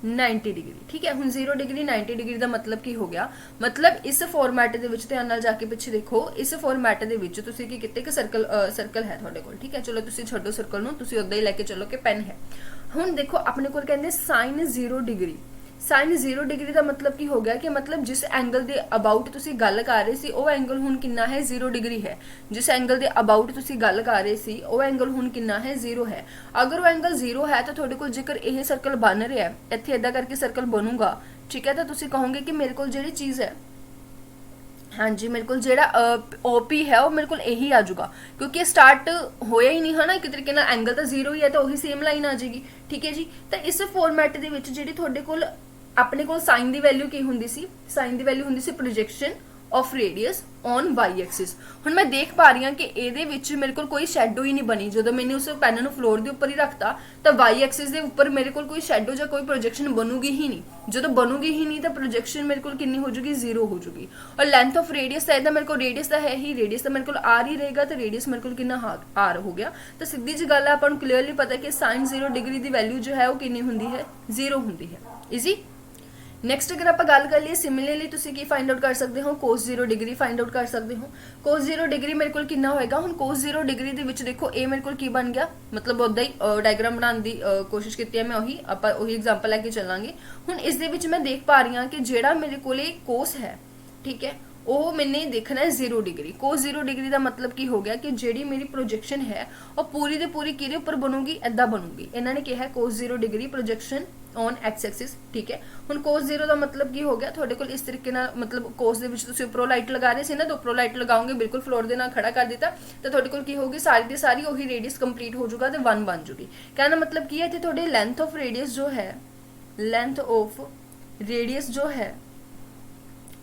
90 degree. ਠੀਕ ਹੈ, ਹੁਣ 0 ਡਿਗਰੀ 90 ਡਿਗਰੀ ਦਾ ਮਤਲਬ ਕੀ ਹੋ ਗਿਆ? ਮਤਲਬ ਇਸ ਫਾਰਮੈਟ ਦੇ ਵਿੱਚ ਧਿਆਨ ਨਾਲ ਜਾ ਕੇ ਪਿੱਛੇ ਦੇਖੋ, ਇਸ ਫਾਰਮੈਟ ਦੇ ਵਿੱਚ ਤੁਸੀਂ ਕੀ ਕੀਤੇ ਕਿ ਸਰਕਲ ਹੈ ਤੁਹਾਡੇ ਕੋਲ। ਠੀਕ ਹੈ, ਚਲੋ ਤੁਸੀਂ ਛੱਡੋ ਸਰਕਲ ਨੂੰ, ਤੁਸੀਂ ਉਦਾਂ ਹੀ ਲੈ ਕੇ ਚੱਲੋ ਕਿ ਪੈਨ ਹੈ। ਹੁਣ ਦੇਖੋ ਆਪਣੇ ਕੋਲ ਕਹਿੰਦੇ ਸਾਈਨ 0 ਡਿਗਰੀ। ਸਾਈਨ 0 ਡਿਗਰੀ ਦਾ ਮਤਲਬ ਕੀ ਹੋ ਗਿਆ ਕਿ ਮਤਲਬ ਜਿਸ ਐਂਗਲ ਦੇ ਅਬਾਊਟ ਤੁਸੀਂ ਗੱਲ ਕਰ ਰਹੇ ਸੀ ਉਹ ਐਂਗਲ ਹੁਣ ਕਿੰਨਾ ਹੈ? 0 ਡਿਗਰੀ ਹੈ। ਜਿਸ ਐਂਗਲ ਦੇ ਅਬਾਊਟ ਤੁਸੀਂ ਗੱਲ ਕਰ ਰਹੇ ਸੀ ਉਹ ਐਂਗਲ ਹੁਣ ਕਿੰਨਾ ਹੈ? 0 ਹੈ। ਅਗਰ ਉਹ ਐਂਗਲ 0 ਹੈ ਤਾਂ ਤੁਹਾਡੇ ਕੋਲ ਜੇਕਰ ਇਹ ਸਰਕਲ ਬਣ ਰਿਹਾ ਹੈ, ਇੱਥੇ ਇਦਾਂ ਕਰਕੇ ਸਰਕਲ ਬਣੂਗਾ, ਠੀਕ ਹੈ, ਤਾਂ ਤੁਸੀਂ ਕਹੋਗੇ ਕਿ ਮੇਰੇ ਕੋਲ ਜਿਹੜੀ ਚੀਜ਼ ਹੈ, ਹਾਂਜੀ ਮੇਰੇ ਕੋਲ ਜਿਹੜਾ OP ਹੈ ਉਹ ਮੇਰੇ ਕੋਲ ਇਹੀ ਆ ਜਾਊਗਾ, ਕਿਉਂਕਿ ਸਟਾਰਟ ਹੋਇਆ ਹੀ ਨਹੀਂ ਹੈ ਨਾ ਇੱਕ ਤਰੀਕੇ ਨਾਲ, ਐਂਗਲ ਤਾਂ 0 ਹੀ ਹੈ ਤਾਂ ਉਹੀ ਸੇਮ ਲਾਈਨ ਆ ਜਾਏਗੀ। ਠੀਕ ਹੈ ਜੀ, ਤਾਂ ਇਸ ਫਾਰਮੈਟ ਦੇ ਵਿੱਚ ਜਿਹੜੀ ਤੁਹਾਡੇ ਕੋਲ ਆਪਣੇ ਕੋਲ ਸਾਈਨ ਦੀ ਵੈਲਿਊ ਕੀ ਹੁੰਦੀ ਸੀ? ਸਾਈਨ ਦੀ ਵੈਲਿਊ ਹੁੰਦੀ ਸੀ projection of radius on Y axis. ਹੁਣ ਮੈਂ ਦੇਖ ਪਾ ਰਹੀ ਹਾਂ ਕਿ ਇਹਦੇ ਵਿੱਚ ਮੇਰੇ ਕੋਲ ਕੋਈ ਸ਼ੈਡੋ ਹੀ ਨਹੀਂ ਬਣੀ। ਜਦੋਂ ਮੈंने ਉਸ ਪੈਨ ਨੂੰ ਫਲੋਰ ਦੇ ਉੱਪਰ ਹੀ ਰੱਖਤਾ ਤਾਂ ਵਾਈ ਐਕਸਿਸ ਦੇ ਉੱਪਰ ਮੇਰੇ ਕੋਲ ਕੋਈ ਸ਼ੈਡੋ ਜਾਂ ਕੋਈ ਪ੍ਰੋਜੈਕਸ਼ਨ ਬਣੂਗੀ ਹੀ ਨਹੀਂ। ਜਦੋਂ ਬਣੂਗੀ ਹੀ ਨਹੀਂ ਤਾਂ ਪ੍ਰੋਜੈਕਸ਼ਨ ਮੇਰੇ ਕੋਲ ਕਿੰਨੀ ਹੋ ਜੂਗੀ? 0 ਹੋ ਜੂਗੀ। ਔਰ ਲੈਂਥ ਆਫ ਰੇਡੀਅਸ ਤਾਂ ਇਹਦਾ ਮੇਰੇ ਕੋਲ ਰੇਡੀਅਸ ਤਾਂ ਹੈ ਹੀ, ਰੇਡੀਅਸ ਤਾਂ ਮੇਰੇ ਕੋਲ ਆਰ ਹੀ ਰਹੇਗਾ, ਤਾਂ ਰੇਡੀਅਸ ਮੇਰੇ ਕੋਲ ਕਿੰਨਾ ਆਰ ਹੋ ਗਿਆ। ਤਾਂ ਸਿੱਧੀ ਜੀ ਗੱਲ ਹੈ, ਆਪਾਂ ਨੂੰ ਕਲੀਅਰਲੀ ਪਤਾ ਕਿ ਸਾਈਨ 0 ਡਿਗਰੀ ਦੀ ਵੈਲਿਊ ਜੋ ਹੈ ਉਹ ਕਿੰਨੀ ਹੁੰਦੀ ਹੈ? 0 ਹੁੰਦੀ ਹੈ। ਈਜ਼ੀ। ਨੈਕਸਟ ਅਗਰ ਆਪਾਂ ਗੱਲ ਕਰ ਲਈਏ ਸਿਮਿਲਰਲੀ ਤੁਸੀਂ ਕੀ ਫਾਈਂਡ ਆਊਟ ਕਰ ਸਕਦੇ ਹੋ? cos 0 ਡਿਗਰੀ ਫਾਈਂਡ ਆਊਟ ਕਰ ਸਕਦੇ ਹੋ। cos 0 ਡਿਗਰੀ ਮੇਰੇ ਕੋਲ ਕਿੰਨਾ ਹੋਏਗਾ? ਹੁਣ cos 0 ਡਿਗਰੀ ਦੇ ਵਿੱਚ ਦੇਖੋ ਇਹ ਮੇਰੇ ਕੋਲ ਕੀ ਬਣ ਗਿਆ, ਮਤਲਬ ਉਦਾਂ ਹੀ ਡਾਇਗਰਾਮ ਬਣਾਉਣ ਦੀ ਕੋਸ਼ਿਸ਼ ਕੀਤੀ ਹੈ ਮੈਂ, ਆਪਾਂ ਉਹੀ ਐਗਜ਼ਾਮਪਲ ਲੈ ਕੇ ਚੱਲਾਂਗੇ। ਹੁਣ ਇਸ ਦੇ ਵਿੱਚ ਮੈਂ ਦੇਖ ਪਾ ਰਹੀ ਹਾਂ ਕਿ ਜਿਹੜਾ ਮੇਰੇ ਕੋਲੇ cos ਹੈ, ਠੀਕ ਹੈ, ਉਹ ਮੈਨੇ ਦੇਖਣਾ ਹੈ 0 ਡਿਗਰੀ। cos 0 ਡਿਗਰੀ ਦਾ ਮਤਲਬ ਕੀ ਹੋ ਗਿਆ ਕਿ ਜਿਹੜੀ ਮੇਰੀ ਪ੍ਰੋਜੈਕਸ਼ਨ ਹੈ ਉਹ ਪੂਰੀ ਦੇ ਪੂਰੀ ਕਿਹਦੇ ਉੱਪਰ ਬਣੂਗੀ? ਐਦਾਂ ਬਣੂਗੀ। ਇਹਨਾਂ ਨੇ ਕਿਹਾ cos 0 degree projection on X axis. ਠੀਕ ਹੈ, ਹੁਣ cos 0 ਦਾ ਮਤਲਬ ਕੀ ਹੋ ਗਿਆ ਤੁਹਾਡੇ ਕੋਲ? ਇਸ ਤਰੀਕੇ ਨਾਲ, ਮਤਲਬ cos ਦੇ ਵਿੱਚ ਤੁਸੀਂ ਉੱਪਰੋਂ ਲਾਈਟ ਲਗਾ ਰਹੇ ਸੀ ਨਾ, ਤਾਂ ਉੱਪਰੋਂ ਲਾਈਟ ਲਗਾਓਗੇ, ਬਿਲਕੁਲ ਫਲੋਰ ਦੇ ਨਾਲ ਖੜਾ ਕਰ ਦਿੱਤਾ, ਤਾਂ ਤੁਹਾਡੇ ਕੋਲ ਕੀ ਹੋਊਗੀ? ਸਾਰੀ ਦੀ ਸਾਰੀ ਉਹੀ ਰੇਡੀਅਸ ਕੰਪਲੀਟ ਹੋ ਜਾਊਗਾ ਤੇ 1 ਬਣ ਜੂਗੀ। ਕਹਿਣ ਦਾ ਮਤਲਬ ਕੀ ਹੈ, ਇੱਥੇ ਤੁਹਾਡੇ ਲੈਂਥ ਆਫ ਰੇਡੀਅਸ ਜੋ ਹੈ, ਲੈਂਥ ਆਫ ਰੇਡੀਅਸ ਜੋ ਹੈ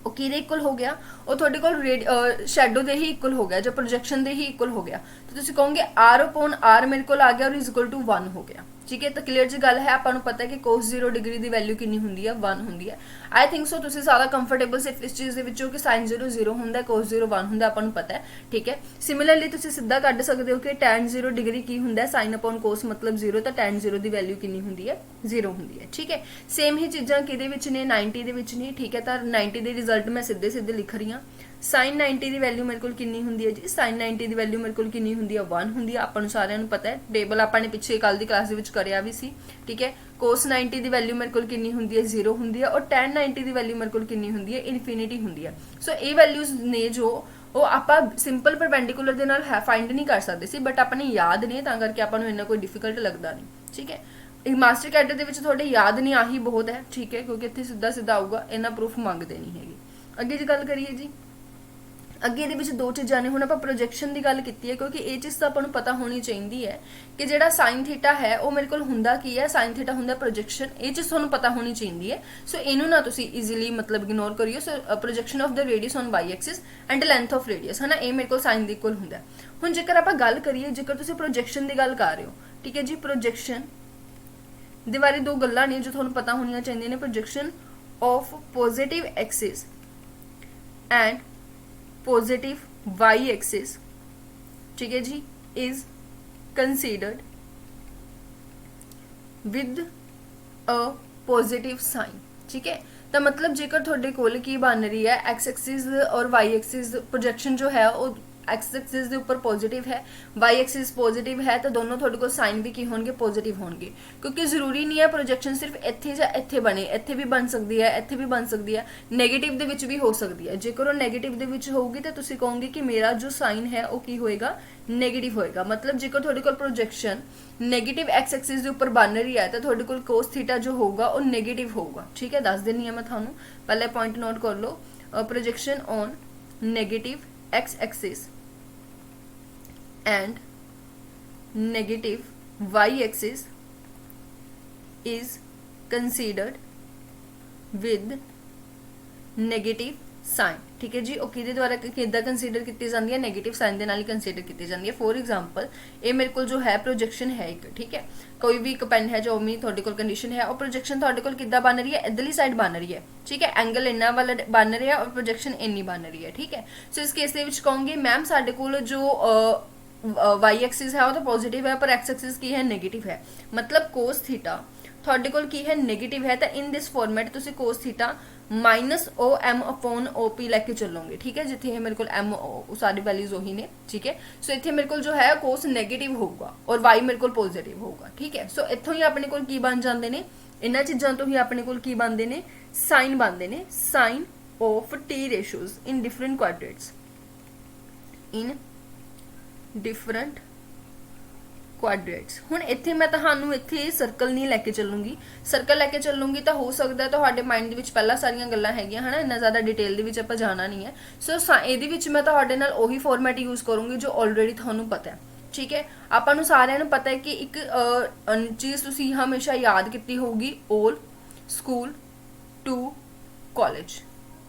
ਉਹ ਕਿਹਦੇ ਇਕੁਅਲ ਹੋ ਗਿਆ? ਉਹ ਤੁਹਾਡੇ ਕੋਲ ਸ਼ੈਡੋ ਦੇ ਹੀ ਇਕੁਅਲ ਹੋ ਗਿਆ, ਜਾਂ ਪ੍ਰੋਜੈਕਸ਼ਨ ਦੇ ਹੀ ਇਕੁਅਲ ਹੋ ਗਿਆ। ਤਾਂ ਤੁਸੀਂ ਕਹੋਗੇ r/r ਮੇਰੇ ਕੋਲ ਆ ਗਿਆ ਔਰ ਇਜ਼ ਇਕੁਅਲ ਟੂ 1 ਹੋ ਗਿਆ। ਠੀਕ ਹੈ, ਤਾਂ ਕਲੀਅਰ ਜੀ ਗੱਲ ਹੈ, ਆਪਾਂ ਨੂੰ ਪਤਾ ਹੈ ਕਿ cos 0 ਡਿਗਰੀ ਦੀ ਵੈਲਿਊ ਕਿੰਨੀ ਹੁੰਦੀ ਹੈ? 1 ਹੁੰਦੀ ਹੈ। ਆਈ ਥਿੰਕ ਸੋ ਤੁਸੀਂ ਸਾਰਾ ਕੰਫਰਟੇਬਲ ਸਿਰਫ ਇਸ ਚੀਜ਼ ਦੇ ਵਿੱਚ ਹੋ ਕਿ sin 0 0 ਹੁੰਦਾ, cos 0 1 ਹੁੰਦਾ, ਆਪਾਂ ਨੂੰ ਪਤਾ ਹੈ। ਠੀਕ ਹੈ, ਸਿਮਿਲਰਲੀ ਤੁਸੀਂ ਸਿੱਧਾ ਕੱਢ ਸਕਦੇ ਹੋ ਕਿ tan 0 ਡਿਗਰੀ ਕੀ ਹੁੰਦਾ? sin upon cos ਮਤਲਬ 0, ਤਾਂ tan 0 ਦੀ ਵੈਲਿਊ ਕਿੰਨੀ ਹੁੰਦੀ ਹੈ? 0 ਹੁੰਦੀ ਹੈ। ਠੀਕ ਹੈ, ਸੇਮ ਹੀ ਚੀਜ਼ਾਂ ਕਿਹਦੇ ਵਿੱਚ ਨੇ? 90 ਦੇ ਵਿੱਚ ਨੇ। ਠੀਕ ਹੈ, ਤਾਂ 90 ਦੇ ਰਿਜ਼ਲਟ ਮੈਂ ਸਿੱਧੇ ਸਿੱਧੇ ਲਿਖ ਰਹੀ ਹਾਂ। sin 90 ਦੀ ਵੈਲਿਊ ਮੇਰੇ ਕੋਲ ਕਿੰਨੀ ਹੁੰਦੀ ਹੈ ਜੀ? sin 90 ਦੀ ਵੈਲਿਊ ਮੇਰੇ ਕੋਲ ਕਿੰਨੀ ਹੁੰਦੀ ਹੈ? 1 ਹੁੰਦੀ ਹੈ। ਆਪਾਂ ਨੂੰ ਸਾਰਿਆਂ ਨੂੰ ਪਤਾ ਹੈ, ਟੇਬਲ ਆਪਾਂ ਨੇ ਪਿੱਛੇ ਕੱਲ ਦੀ ਕਲਾਸ ਦੇ ਵਿੱਚ ਕਰਿਆ ਵੀ ਸੀ। ਠੀਕ ਹੈ, cos 90 ਦੀ ਵੈਲਿਊ ਮੇਰੇ ਕੋਲ ਕਿੰਨੀ ਹੁੰਦੀ ਹੈ? 0 ਹੁੰਦੀ ਹੈ। ਔਰ tan 90 ਦੀ ਵੈਲਿਊ ਮੇਰੇ ਕੋਲ ਕਿੰਨੀ ਹੁੰਦੀ ਹੈ? ਇਨਫਿਨਿਟੀ ਹੁੰਦੀ ਹੈ। ਸੋ ਇਹ ਵੈਲਿਊਜ਼ ਨੇ ਜੋ ਉਹ ਆਪਾਂ ਸਿੰਪਲ ਪਰਪੈਂਡੀਕੂਲਰ ਦੇ ਨਾਲ ਫਾਈਂਡ ਨਹੀਂ ਕਰ ਸਕਦੇ ਸੀ, ਬਟ ਆਪਾਂ ਨੇ ਯਾਦ ਨੇ, ਤਾਂ ਕਰਕੇ ਆਪਾਂ ਨੂੰ ਇੰਨਾ ਕੋਈ ਡਿਫਿਕਲਟ ਲੱਗਦਾ ਨਹੀਂ। ਠੀਕ ਹੈ, ਮਾਸਟਰ ਕੈਡਰ ਦੇ ਵਿੱਚ ਤੁਹਾਡੇ ਯਾਦ ਨਹੀਂ ਆਹੀ ਬਹੁਤ ਹੈ। ਠੀਕ ਹੈ, ਕਿਉਂਕਿ ਇੱਥੇ ਸਿੱਧਾ ਸਿੱਧਾ ਆਊਗਾ, ਇਹਨਾਂ ਪ੍ਰੂਫ ਮੰਗਦੇ ਨਹੀਂ ਹੈਗੇ। ਅੱਗੇ ਜੀ ਗੱਲ ਕਰੀਏ ਜੀ, ਅੱਗੇ ਇਹਦੇ ਵਿੱਚ ਦੋ ਚੀਜ਼ਾਂ ਨੇ। ਹੁਣ ਆਪਾਂ ਪ੍ਰੋਜੈਕਸ਼ਨ ਦੀ ਗੱਲ ਕੀਤੀ ਹੈ, ਕਿਉਂਕਿ ਇਹ ਚੀਜ਼ ਤਾਂ ਆਪਾਂ ਨੂੰ ਪਤਾ ਹੋਣੀ ਚਾਹੀਦੀ ਹੈ ਕਿ ਜਿਹੜਾ ਸਾਈਨ ਥੀਟਾ ਹੈ ਉਹ ਮੇਰੇ ਕੋਲ ਹੁੰਦਾ ਕੀ ਹੈ? ਸਾਈਨ ਥੀਟਾ ਹੁੰਦਾ ਪ੍ਰੋਜੈਕਸ਼ਨ। ਇਹ ਚੀਜ਼ ਤੁਹਾਨੂੰ ਪਤਾ ਹੋਣੀ ਚਾਹੀਦੀ ਹੈ। ਸੋ ਇਹਨੂੰ ਨਾ ਤੁਸੀਂ ਈਜ਼ੀਲੀ ਮਤਲਬ ਇਗਨੋਰ ਕਰਿਓ। So projection of the radius on Y axis and length of radius, ਹੈ ਨਾ, ਇਹ ਮੇਰੇ ਕੋਲ ਸਾਈਨ ਦੇ ਇਕੁਅਲ ਹੁੰਦਾ। ਹੁਣ ਜੇਕਰ ਆਪਾਂ ਗੱਲ ਕਰੀਏ, ਜੇਕਰ ਤੁਸੀਂ ਪ੍ਰੋਜੈਕਸ਼ਨ ਦੀ ਗੱਲ ਕਰ ਰਹੇ ਹੋ, ਠੀਕ ਹੈ ਜੀ, ਪ੍ਰੋਜੈਕਸ਼ਨ ਦੇ ਬਾਰੇ ਦੋ ਗੱਲਾਂ ਨੇ ਜੋ ਤੁਹਾਨੂੰ ਪਤਾ ਹੋਣੀਆਂ ਚਾਹੀਦੀਆਂ ਨੇ। Projection of positive Axis and positive y-axis, ठीक है जी, is considered with a positive sign। ठीक है, ਤਾਂ ਮਤਲਬ ਜੇਕਰ ਤੁਹਾਡੇ ਕੋਲ ਕੀ ਬਣ ਰਹੀ ਹੈ, x axis ਔਰ y axis ਪ੍ਰੋਜੈਕਸ਼ਨ ਜੋ ਹੈ ਉਹ x axis ਦੇ ਉੱਪਰ ਪੋਜ਼ਿਟਿਵ ਹੈ, y axis ਪੋਜ਼ਿਟਿਵ ਹੈ, ਤਾਂ ਦੋਨੋਂ ਤੁਹਾਡੇ ਕੋਲ ਸਾਈਨ ਵੀ ਕੀ ਹੋਣਗੇ? ਪੋਜ਼ਿਟਿਵ ਹੋਣਗੇ। ਕਿਉਂਕਿ ਜ਼ਰੂਰੀ ਨਹੀਂ ਹੈ ਪ੍ਰੋਜੈਕਸ਼ਨ ਸਿਰਫ ਇੱਥੇ ਜਾਂ ਇੱਥੇ ਬਣੇ, ਇੱਥੇ ਵੀ ਬਣ ਸਕਦੀ ਹੈ, ਇੱਥੇ ਵੀ ਬਣ ਸਕਦੀ ਹੈ, ਨੈਗੇਟਿਵ ਦੇ ਵਿੱਚ ਵੀ ਹੋ ਸਕਦੀ ਹੈ। ਜੇਕਰ ਉਹ ਨੈਗੇਟਿਵ ਦੇ ਵਿੱਚ ਹੋਊਗੀ ਤਾਂ ਤੁਸੀਂ ਕਹੋਗੇ ਕਿ ਮੇਰਾ ਜੋ ਸਾਈਨ ਹੈ ਉਹ ਕੀ ਹੋਏਗਾ? ਨੈਗੇਟਿਵ ਹੋਏਗਾ। ਮਤਲਬ ਜੇਕਰ ਤੁਹਾਡੇ ਕੋਲ ਪ੍ਰੋਜੈਕਸ਼ਨ ਨੈਗੇਟਿਵ x ਐਕਸਿਸ ਦੇ ਉੱਪਰ ਬਣ ਰਹੀ ਹੈ ਤਾਂ ਤੁਹਾਡੇ ਕੋਲ cos ਥੀਟਾ ਜੋ ਹੋਊਗਾ ਉਹ ਨੈਗੇਟਿਵ ਹੋਊਗਾ। ਠੀਕ ਹੈ, ਦੱਸ ਦਿੰਨੀ ਹਾਂ ਮੈਂ ਤੁਹਾਨੂੰ, ਪਹਿਲੇ ਪੁਆਇੰਟ ਨੋਟ ਕਰ ਲਓ। Projection on negative x Axis and negative y-axis is considered with negative sign। ठीक है जी। ਉਹ ਕਿਹਦੇ ਦੁਆਰਾ ਕਿੱਦਾਂ ਕੰਸੀਡਰ ਕੀਤੀ ਜਾਂਦੀ ਹੈ, ਨੈਗੇਟਿਵ ਸਾਈਨ ਦੇ ਨਾਲ ਹੀ ਕੰਸੀਡਰ ਕੀਤੀ ਜਾਂਦੀ ਹੈ। ਫੋਰ ਐਗਜ਼ਾਮਪਲ ਇਹ ਮੇਰੇ ਕੋਲ ਜੋ ਹੈ ਪ੍ਰੋਜੈਕਸ਼ਨ ਹੈ ਇੱਕ, ਠੀਕ ਹੈ, ਕੋਈ ਵੀ ਇੱਕ ਪੈਨ ਹੈ ਜੋ ਵੀ ਤੁਹਾਡੇ ਕੋਲ ਕੰਡੀਸ਼ਨ ਹੈ, ਉਹ ਪ੍ਰੋਜੈਕਸ਼ਨ ਤੁਹਾਡੇ ਕੋਲ ਕਿੱਦਾਂ ਬਣ ਰਹੀ ਹੈ, ਇੱਧਰਲੀ ਸਾਈਡ ਬਣ ਰਹੀ ਹੈ, ਠੀਕ ਹੈ, ਐਂਗਲ ਇੰਨਾ ਵਾਲਾ ਬਣ ਰਿਹਾ ਔਰ ਪ੍ਰੋਜੈਕਸ਼ਨ ਇੰਨੀ ਬਣ ਰਹੀ ਹੈ, ਠੀਕ ਹੈ। ਸੋ ਇਸ ਕੇਸ ਦੇ ਵਿੱਚ ਕਹੋਗੇ ਮੈਮ ਸਾਡੇ ਕੋਲ ਜੋ ਵਾਈ ਐਕਸਿਸ ਹੈ ਉਹ ਤਾਂ ਪੋਜ਼ਿਟਿਵ ਹੈ ਪਰ ਐਕਸ ਐਕਸਿਸ ਕੀ ਹੈ, ਨੈਗੇਟਿਵ ਹੈ। ਮਤਲਬ ਕੋਸ ਥੀਟਾ ਤੁਹਾਡੇ ਕੋਲ ਕੀ ਹੈ, ਨੈਗੇਟਿਵ ਹੈ। ਤਾਂ ਇਨ ਦਿਸ ਫਾਰਮੈਟ ਤੁਸੀਂ ਕੋਸ ਥੀਟਾ ਮਾਈਨਸ ਓ ਐਮ ਅਪੋਨ ਓ ਪੀ ਲੈ ਕੇ ਚੱਲੋਗੇ, ਠੀਕ ਹੈ, ਜਿੱਥੇ ਇਹ ਮੇਰੇ ਕੋਲ ਐਮ ਸਾਰੀ ਵੈਲਿਊਜ਼ ਉਹੀ ਨੇ, ਠੀਕ ਹੈ। ਸੋ ਇੱਥੇ ਮੇਰੇ ਕੋਲ ਜੋ ਹੈ ਕੋਸ ਨੈਗੇਟਿਵ ਹੋਊਗਾ ਔਰ ਵਾਈ ਮੇਰੇ ਕੋਲ ਪੋਜ਼ਿਟਿਵ ਹੋਊਗਾ, ਠੀਕ ਹੈ। ਸੋ ਇੱਥੋਂ ਹੀ ਆਪਣੇ ਕੋਲ ਕੀ ਬਣ ਜਾਂਦੇ ਨੇ, ਇਹਨਾਂ ਚੀਜ਼ਾਂ ਤੋਂ ਹੀ ਆਪਣੇ ਕੋਲ ਕੀ ਬਣਦੇ ਨੇ, ਸਾਈਨ ਬਣਦੇ ਨੇ, sign of T ratios in different quadrants, in different quadrants. ਹੁਣ ਇੱਥੇ ਮੈਂ ਤੁਹਾਨੂੰ ਇੱਥੇ ਸਰਕਲ ਨਹੀਂ ਲੈ ਕੇ ਚੱਲੂੰਗੀ, ਸਰਕਲ ਲੈ ਕੇ ਚੱਲੂੰਗੀ ਤਾਂ ਹੋ ਸਕਦਾ ਤੁਹਾਡੇ ਮਾਈਂਡ ਦੇ ਵਿੱਚ ਪਹਿਲਾਂ ਸਾਰੀਆਂ ਗੱਲਾਂ ਹੈਗੀਆਂ ਹਨਾ, ਇੰਨਾ ਜ਼ਿਆਦਾ ਡਿਟੇਲ ਦੇ ਵਿੱਚ ਆਪਾਂ ਜਾਣਾ ਨਹੀਂ ਹੈ। ਸੋ ਇਹਦੇ ਵਿੱਚ ਮੈਂ ਤੁਹਾਡੇ ਨਾਲ ਉਹੀ ਫਾਰਮੈਟ ਯੂਜ਼ ਕਰੂੰਗੀ ਜੋ ਆਲਰੇਡੀ ਤੁਹਾਨੂੰ ਪਤਾ ਹੈ, ਠੀਕ ਹੈ। ਆਪਾਂ ਨੂੰ ਸਾਰਿਆਂ ਨੂੰ ਪਤਾ ਹੈ ਕਿ ਇੱਕ ਚੀਜ਼ ਤੁਸੀਂ ਹਮੇਸ਼ਾ ਯਾਦ ਕੀਤੀ ਹੋਊਗੀ, 올 ਸਕੂਲ ਟੂ ਕਾਲਜ,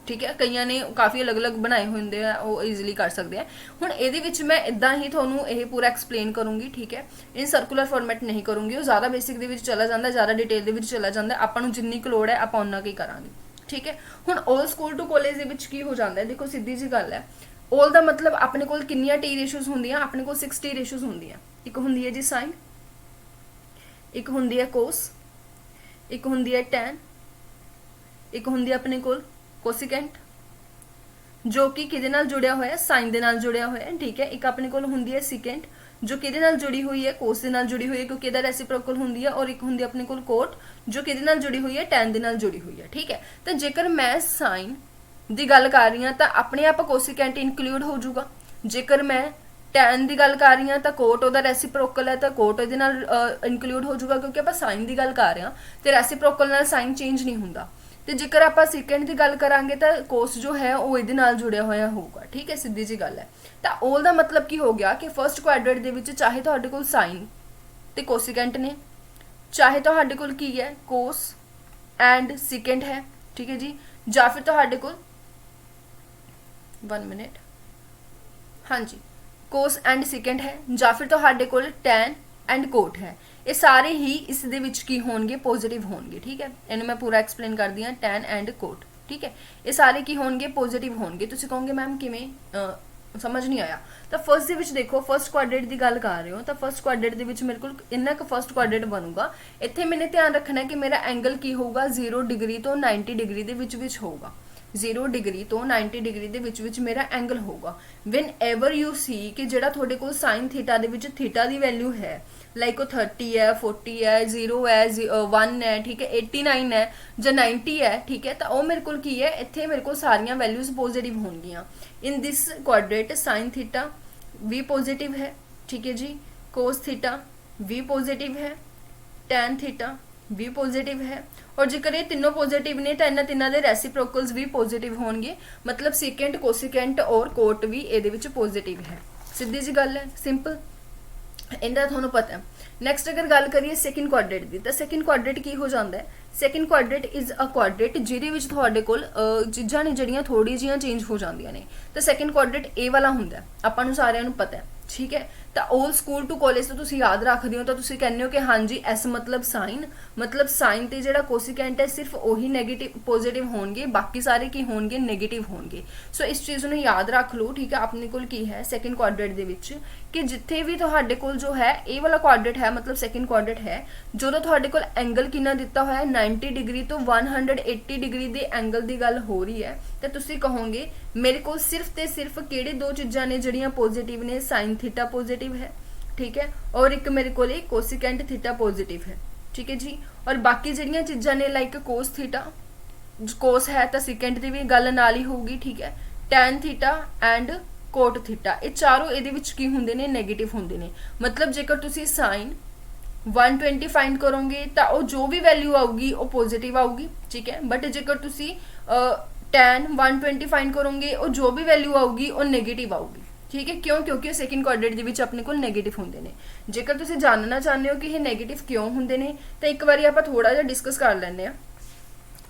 ਠੀਕ ਹੈ। ਕਈਆਂ ਨੇ ਕਾਫੀ ਅਲੱਗ-ਅਲੱਗ ਬਣਾਏ ਹੁੰਦੇ ਆ, ਉਹ ਈਜ਼ੀਲੀ ਕਰ ਸਕਦੇ ਆ। ਹੁਣ ਇਹਦੇ ਵਿੱਚ ਮੈਂ ਇਦਾਂ ਹੀ ਤੁਹਾਨੂੰ ਇਹ ਪੂਰਾ ਐਕਸਪਲੇਨ ਕਰੂੰਗੀ, ਠੀਕ ਹੈ। ਇਨ ਸਰਕੂਲਰ ਫਾਰਮੈਟ ਨਹੀਂ ਕਰੂੰਗੀ, ਉਹ ਜ਼ਿਆਦਾ ਬੇਸਿਕ ਦੇ ਵਿੱਚ ਚਲਾ ਜਾਂਦਾ, ਜ਼ਿਆਦਾ ਡਿਟੇਲ ਦੇ ਵਿੱਚ ਚਲਾ ਜਾਂਦਾ। ਆਪਾਂ ਨੂੰ ਜਿੰਨੀ ਕੁ ਲੋੜ ਹੈ ਆਪਾਂ ਉਹਨਾਂ ਕੀ ਕਰਾਂਗੇ, ਠੀਕ ਹੈ। ਹੁਣ 올 ਸਕੂਲ ਟੂ ਕਾਲਜ ਦੇ ਵਿੱਚ ਕੀ ਹੋ ਜਾਂਦਾ ਹੈ, ਦੇਖੋ ਸਿੱਧੀ ਜੀ ਗੱਲ ਹੈ। 올 ਦਾ ਮਤਲਬ ਆਪਣੇ ਕੋਲ ਕਿੰਨੀਆਂ ਟੀ ਰੇਸ਼ੀਓਜ਼ ਹੁੰਦੀਆਂ, ਆਪਣੇ ਕੋਲ 6 ਟੀ ਰੇਸ਼ੀਓਜ਼ ਹੁੰਦੀਆਂ। ਇੱਕ ਹੁੰਦੀ ਹੈ ਜੀ ਸਾਈਨ, ਇੱਕ ਹੁੰਦੀ ਹੈ ਕੋਸ, ਇੱਕ ਹੁੰਦੀ ਹੈ ਟੈਨ, ਇੱਕ ਹੁੰਦੀ ਹੈ ਆਪਣੇ ਕੋਲ ਕੋਸਿਕੈਂਟ ਜੋ ਕਿ ਕਿਹਦੇ ਨਾਲ ਜੁੜਿਆ ਹੋਇਆ, ਸਾਈਨ ਦੇ ਨਾਲ ਜੁੜਿਆ ਹੋਇਆ, ਠੀਕ ਹੈ। ਇੱਕ ਆਪਣੇ ਕੋਲ ਹੁੰਦੀ ਹੈ ਸਿਕੈਂਟ ਜੋ ਕਿਹਦੇ ਨਾਲ ਜੁੜੀ ਹੋਈ ਹੈ, ਕੋਸ ਦੇ ਨਾਲ ਜੁੜੀ ਹੋਈ ਹੈ ਕਿਉਂਕਿ ਇਹਦਾ ਰੈਸੀਪ੍ਰੋਕਲ ਹੁੰਦੀ ਹੈ, ਔਰ ਇੱਕ ਹੁੰਦੀ ਹੈ ਆਪਣੇ ਕੋਲ ਕੋਟ ਜੋ ਕਿਹਦੇ ਨਾਲ ਜੁੜੀ ਹੋਈ ਹੈ, ਟੈਨ ਦੇ ਨਾਲ ਜੁੜੀ ਹੋਈ ਹੈ, ਠੀਕ ਹੈ। ਤਾਂ ਜੇਕਰ ਮੈਂ ਸਾਈਨ ਦੀ ਗੱਲ ਕਰ ਰਹੀ ਹਾਂ ਤਾਂ ਆਪਣੇ ਆਪ ਕੋਸਿਕੈਂਟ ਇਨਕਲੂਡ ਹੋ ਜਾਊਗਾ। ਜੇਕਰ ਮੈਂ ਟੈਨ ਦੀ ਗੱਲ ਕਰ ਰਹੀ ਹਾਂ ਤਾਂ ਕੋਟ ਉਹਦਾ ਰੈਸੀਪ੍ਰੋਕਲ ਹੈ ਤਾਂ ਕੋਟ ਇਹਦੇ ਨਾਲ ਇਨਕਲੂਡ ਹੋ ਜਾਊਗਾ ਕਿਉਂਕਿ ਆਪਾਂ ਸਾਈਨ ਦੀ ਗੱਲ ਕਰ ਰਹੇ ਹਾਂ ਤੇ ਰੈਸੀਪ੍ਰੋਕਲ ਨਾਲ ਸਾਈਨ ਚੇਂਜ ਨਹੀਂ ਹੁੰਦਾ। ਤੇ ਜੇਕਰ ਆਪਾਂ ਸਿਕੈਂਡ ਦੀ ਗੱਲ ਕਰਾਂਗੇ ਤਾਂ ਕੋਸ ਜੋ ਹੈ ਉਹ ਇਹਦੇ ਨਾਲ ਜੁੜਿਆ ਹੋਇਆ ਹੋਊਗਾ, ਠੀਕ ਹੈ, ਸਿੱਧੀ ਜੀ ਗੱਲ ਹੈ। ਤਾਂ 올 ਦਾ ਮਤਲਬ ਕੀ ਹੋ ਗਿਆ ਕਿ ਫਰਸਟ ਕੁਆਡਰੇਟ ਦੇ ਵਿੱਚ ਚਾਹੇ ਤੁਹਾਡੇ ਕੋਲ ਸਾਈਨ ਤੇ ਕੋਸਿਕੈਂਟ ਨੇ, ਚਾਹੇ ਤੁਹਾਡੇ ਕੋਲ ਕੀ ਹੈ ਕੋਸ ਐਂਡ ਸਿਕੈਂਟ ਹੈ, ਠੀਕ ਹੈ ਜੀ, ਜਾਂ ਫਿਰ ਤੁਹਾਡੇ ਕੋਲ 1 ਮਿੰਟ, ਹਾਂਜੀ, ਕੋਸ ਐਂਡ ਸਿਕੈਂਟ ਹੈ, ਜਾਂ ਫਿਰ ਤੁਹਾਡੇ ਕੋਲ ਟੈਨ ਐਂਡ ਕੋਟ ਹੈ। ਇਹ ਸਾਰੇ ਹੀ ਇਸ ਦੇ ਵਿੱਚ ਕੀ ਹੋਣਗੇ, ਪੋਜ਼ਿਟਿਵ ਹੋਣਗੇ, ਠੀਕ ਹੈ। ਇਹਨੂੰ ਮੈਂ ਪੂਰਾ ਐਕਸਪਲੇਨ ਕਰਦੀ ਹਾਂ, ਟੈਨ ਐਂਡ ਕੋਟ, ਠੀਕ ਹੈ। ਇਹ ਸਾਰੇ ਕੀ ਹੋਣਗੇ, ਪੋਜ਼ਿਟਿਵ ਹੋਣਗੇ। ਤੁਸੀਂ ਕਹੋਗੇ ਮੈਮ ਕਿਵੇਂ, ਸਮਝ ਨਹੀਂ ਆਇਆ। ਤਾਂ ਫਸਟ ਦੇ ਵਿੱਚ ਦੇਖੋ, ਫਸਟ ਕੁਆਡਰੇਟ ਦੀ ਗੱਲ ਕਰ ਰਹੇ ਹੋ ਤਾਂ ਫਸਟ ਕੁਆਡਰੇਟ ਦੇ ਵਿੱਚ ਮੇਰੇ ਕੋਲ ਇੰਨਾ ਕੁ ਫਸਟ ਕੁਆਡਰੇਟ ਬਣੂਗਾ। ਇੱਥੇ ਮੈंने ਧਿਆਨ ਰੱਖਣਾ ਕਿ ਮੇਰਾ ਐਂਗਲ ਕੀ ਹੋਊਗਾ, 0 ਡਿਗਰੀ ਤੋਂ 90 ਡਿਗਰੀ ਦੇ ਵਿੱਚ ਹੋਊਗਾ। 0 ਡਿਗਰੀ ਤੋਂ 90 ਡਿਗਰੀ ਦੇ ਵਿੱਚ ਮੇਰਾ ਐਂਗਲ ਹੋਊਗਾ। ਵੈਨ ਐਵਰ ਯੂ ਸੀ ਕਿ ਜਿਹੜਾ ਤੁਹਾਡੇ ਕੋਲ ਸਾਈਨ ਥੀਟਾ ਦੇ ਵਿੱਚ ਥੀਟਾ ਦੀ ਵੈਲਿਊ ਹੈ, ਲਾਈਕ ਉਹ 30 ਹੈ, 40 ਹੈ, 0 ਹੈ, 1 ਹੈ, ਠੀਕ ਹੈ, 89 ਹੈ ਜਾਂ 90 ਹੈ, ਠੀਕ ਹੈ। ਤਾਂ ਉਹ ਮੇਰੇ ਕੋਲ ਕੀ ਹੈ, ਇੱਥੇ ਮੇਰੇ ਕੋਲ ਸਾਰੀਆਂ ਵੈਲਿਊਜ਼ ਪੋਜ਼ਿਟਿਵ ਹੋਣਗੀਆਂ। ਇਨ ਦਿਸ ਕੁਆਡਰੇਟ ਸਾਈਨ ਥੀਟਾ ਵੀ ਪੋਜ਼ਿਟਿਵ ਹੈ, ਠੀਕ ਹੈ ਜੀ, ਕੋਸ ਥੀਟਾ ਵੀ ਪੋਜ਼ਿਟਿਵ ਹੈ, ਟੈਨ ਥੀਟਾ ਵੀ ਪੋਜ਼ਿਟਿਵ ਹੈ। और जेकर ये तीनों पॉजिटिव ने तो इन्हां तिन्हां दे रेसिप्रोकल्स भी पॉजिटिव होणगे, मतलब सिकेंट कोसिकेंट और कोट भी इहदे विच पॉजिटिव है। सीधी जी गल है, सिंपल, इहदा तुहानूं पता है। नैक्सट अगर गल करिए सैकेंड क्वाड्रेट की, तो सैकेंड क्वाड्रेट की हो जाता है, second quadrant is a quadrant जिहदे विच तुहाडे कोल चीज़ां ने जिहड़ियां थोड़ी जिहियां चेंज हो जांदियां ने। तो सैकेंड क्वाड्रेट ए वाला हुंदा है, आपां नूं सारिआं नूं पता है, ठीक है। तो ओल स्कूल टू कॉलेज तो तुसीं याद रखदे हो, तो तुसीं कहंदे हो कि हाँ जी एस मतलब साइन ते जिहड़ा कोसिकेंट है सिर्फ वही नैगेटिव पॉजिटिव होणगे, बाकी सारे की होणगे नैगेटिव होणगे। सो इस चीज़ नूं याद रख लो, ठीक है। अपने कोल की है सैकेंड क्वाड्रेट दे विच कि जिथे भी तुहाडे कोल जो है ए वाला क्वाड्रेट है, मतलब सैकेंड क्वाड्रेट है, जो तुहाडे कोल एंगल कितना दिता होया 90 डिग्री तो 180 डिग्री दे एंगल की गल हो रही है, तो तुसीं कहोगे मेरे को सिर्फ ते सिर्फ किहड़े दो चीज़ां ने जिहड़ियां पॉजिटिव ने, साइन थीटा पॉजिटिव है, ठीक है, और एक मेरे को कोसिकेंट थीटा पॉजिटिव है, ठीक है जी। और बाकी जिहड़ियां चीज़ां ने लाइक कोस थीटा, कोस है तो सिकेंट की भी गल नाल ही होगी, ठीक है, tan theta and cot theta, ये चारों ये की होंगे ने, नैगेटिव होंगे ने। मतलब जेकर तुसी साइन 120 फाइंड करोगे तो जो भी वैल्यू आऊगी वो पॉजिटिव आऊगी, ठीक है। बट जेकर तुसी टैन 120 फाइंड करोगे और जो भी वैल्यू आऊगी वो नैगेटिव आऊगी, ठीक है। क्यों? क्योंकि सैकेंड क्वाड्रेट दे विच अपने कोल नैगेटिव होंगे ने। जेकर तुसी जानना चाहते हो कि ये नैगेटिव क्यों होंगे ने तो एक बार आप थोड़ा जिहा डिस्कस कर लैंदे आ।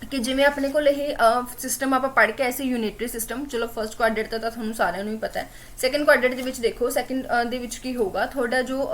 ਕਿ ਜਿਵੇਂ ਆਪਣੇ ਕੋਲ ਇਹ ਸਿਸਟਮ ਆਪਾਂ ਪੜ੍ਹ ਕੇ ਐਸੇ ਯੂਨਿਟਰੀ ਸਿਸਟਮ, ਚਲੋ ਫਰਸਟ ਕੁਆਡਰੇਟ ਤਾਂ ਤੁਹਾਨੂੰ ਸਾਰਿਆਂ ਨੂੰ ਹੀ ਪਤਾ ਹੈ। ਸੈਕੰਡ ਕੁਆਡਰੇਟ ਦੇ ਵਿੱਚ ਦੇਖੋ, ਸੈਕੰਡ ਦੇ ਵਿੱਚ ਕੀ ਹੋਗਾ, ਤੁਹਾਡਾ ਜੋ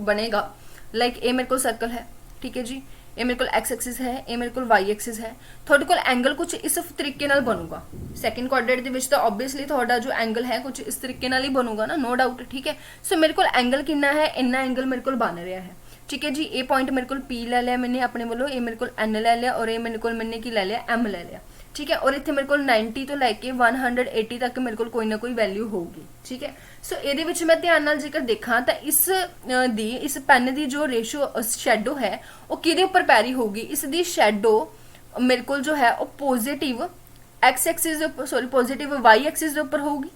ਬਣੇਗਾ, ਲਾਈਕ ਇਹ ਮੇਰੇ ਕੋਲ ਸਰਕਲ ਹੈ, ਠੀਕ ਹੈ ਜੀ, ਇਹ ਮੇਰੇ ਕੋਲ x ਐਕਸਿਸ ਹੈ, ਇਹ ਮੇਰੇ ਕੋਲ y ਐਕਸਿਸ ਹੈ, ਤੁਹਾਡੇ ਕੋਲ ਐਂਗਲ ਕੁਝ ਇਸ ਤਰੀਕੇ ਨਾਲ ਬਣੂਗਾ। ਸੈਕੰਡ ਕੁਆਡਰੇਟ ਦੇ ਵਿੱਚ ਤਾਂ ਆਬਵੀਅਸਲੀ ਤੁਹਾਡਾ ਜੋ ਐਂਗਲ ਹੈ ਕੁਝ ਇਸ ਤਰੀਕੇ ਨਾਲ ਹੀ ਬਣੂਗਾ ਨਾ, ਨੋ ਡਾਊਟ, ਠੀਕ ਹੈ। ਸੋ ਮੇਰੇ ਕੋਲ ਐਂਗਲ ਕਿੰਨਾ ਹੈ, ਇੰਨਾ ਐਂਗਲ ਮੇਰੇ ਕੋਲ ਬਣ ਰਿਹਾ ਹੈ, ठीक है जी। ये पॉइंट मेरे को P ले लिया मैंने अपने वालों, ये मेरे को N ले लिया, और ये मेरे को मैंने की ले लिया M ले लिया, ठीक है। और इतने मेरे को 90 तो लैके 180 तक मेरे को कोई ना कोई वैल्यू होगी, ठीक है। सो ये मैं ध्यान नाल जेकर देखा तो इस पेन की जो रेशो शैडो है वो किहदे उपर पै रही होगी, इस दी शैडो मेरे को जो है वो positive X axis sorry positive Y axis के उपर होगी,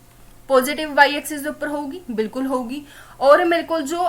पॉजिटिव वाई एक्सिस के उपर होगी, बिल्कुल होगी। और मेरे को जो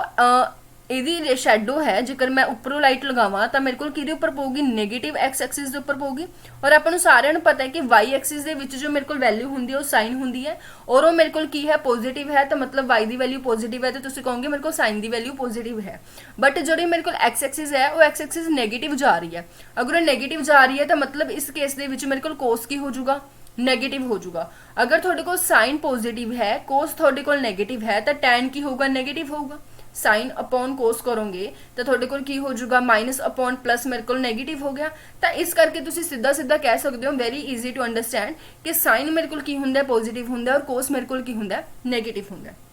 ਇਹਦੀ ਸ਼ੈਡੋ ਹੈ, ਜੇਕਰ ਮੈਂ ਉੱਪਰੋਂ ਲਾਈਟ ਲਗਾਵਾਂ ਤਾਂ ਮੇਰੇ ਕੋਲ ਕਿਹਦੇ ਉੱਪਰ ਪਊਗੀ, ਨੈਗੇਟਿਵ ਐਕਸ ਐਕਸਿਸ ਦੇ ਉੱਪਰ ਪਊਗੀ। ਔਰ ਆਪਾਂ ਨੂੰ ਸਾਰਿਆਂ ਨੂੰ ਪਤਾ ਹੈ ਕਿ ਵਾਈ ਐਕਸਿਸ ਦੇ ਵਿੱਚ ਜੋ ਮੇਰੇ ਕੋਲ ਵੈਲਿਊ ਹੁੰਦੀ ਹੈ ਉਹ ਸਾਈਨ ਹੁੰਦੀ ਹੈ, ਔਰ ਉਹ ਮੇਰੇ ਕੋਲ ਕੀ ਹੈ, ਪੋਜ਼ਿਟਿਵ ਹੈ, ਤਾਂ ਮਤਲਬ ਵਾਈ ਦੀ ਵੈਲਿਊ ਪੋਜ਼ਿਟਿਵ ਹੈ, ਤੇ ਤੁਸੀਂ ਕਹੋਗੇ ਮੇਰੇ ਕੋਲ ਸਾਈਨ ਦੀ ਵੈਲਿਊ ਪੋਜ਼ਿਟਿਵ ਹੈ। ਬਟ ਜਿਹੜੀ ਮੇਰੇ ਕੋਲ ਐਕਸ ਐਕਸਿਸ ਹੈ ਉਹ ਐਕਸ ਐਕਸਿਸ ਨੈਗੇਟਿਵ ਜਾ ਰਹੀ ਹੈ। ਅਗਰ ਉਹ ਨੈਗੇਟਿਵ ਜਾ ਰਹੀ ਹੈ ਤਾਂ ਮਤਲਬ ਇਸ ਕੇਸ ਦੇ ਵਿੱਚ ਮੇਰੇ ਕੋਲ ਕੋਸ ਕੀ ਹੋ ਜਾਊਗਾ, ਨੈਗੇਟਿਵ ਹੋ ਜਾਊਗਾ। ਅਗਰ ਤੁਹਾਡੇ ਕੋਲ ਸਾਈਨ ਪੋਜ਼ਿਟਿਵ ਹੈ, ਕੋਸ ਤੁਹਾਡੇ ਕੋਲ ਨੈਗੇਟਿਵ ਹੈ, ਤਾਂ ਟੈਨ ਕੀ ਹੋਊਗਾ, ਨੈਗੇਟਿਵ ਹੋਊਗਾ। साइन अपॉन कोस करोगे तो थोड़े को की हो जाऊगा, माइनस अपॉन प्लस मेरे को नेगेटिव हो गया। तो इस करके तुसी सीधा सीधा कह सकते हो, वेरी ईजी टू अंडरस्टैंड, कि साइन मेरे को की हुंदा है पॉजिटिव हुंदा है, और कोस मेरे को की हुंदा है नेगेटिव हुंदा है।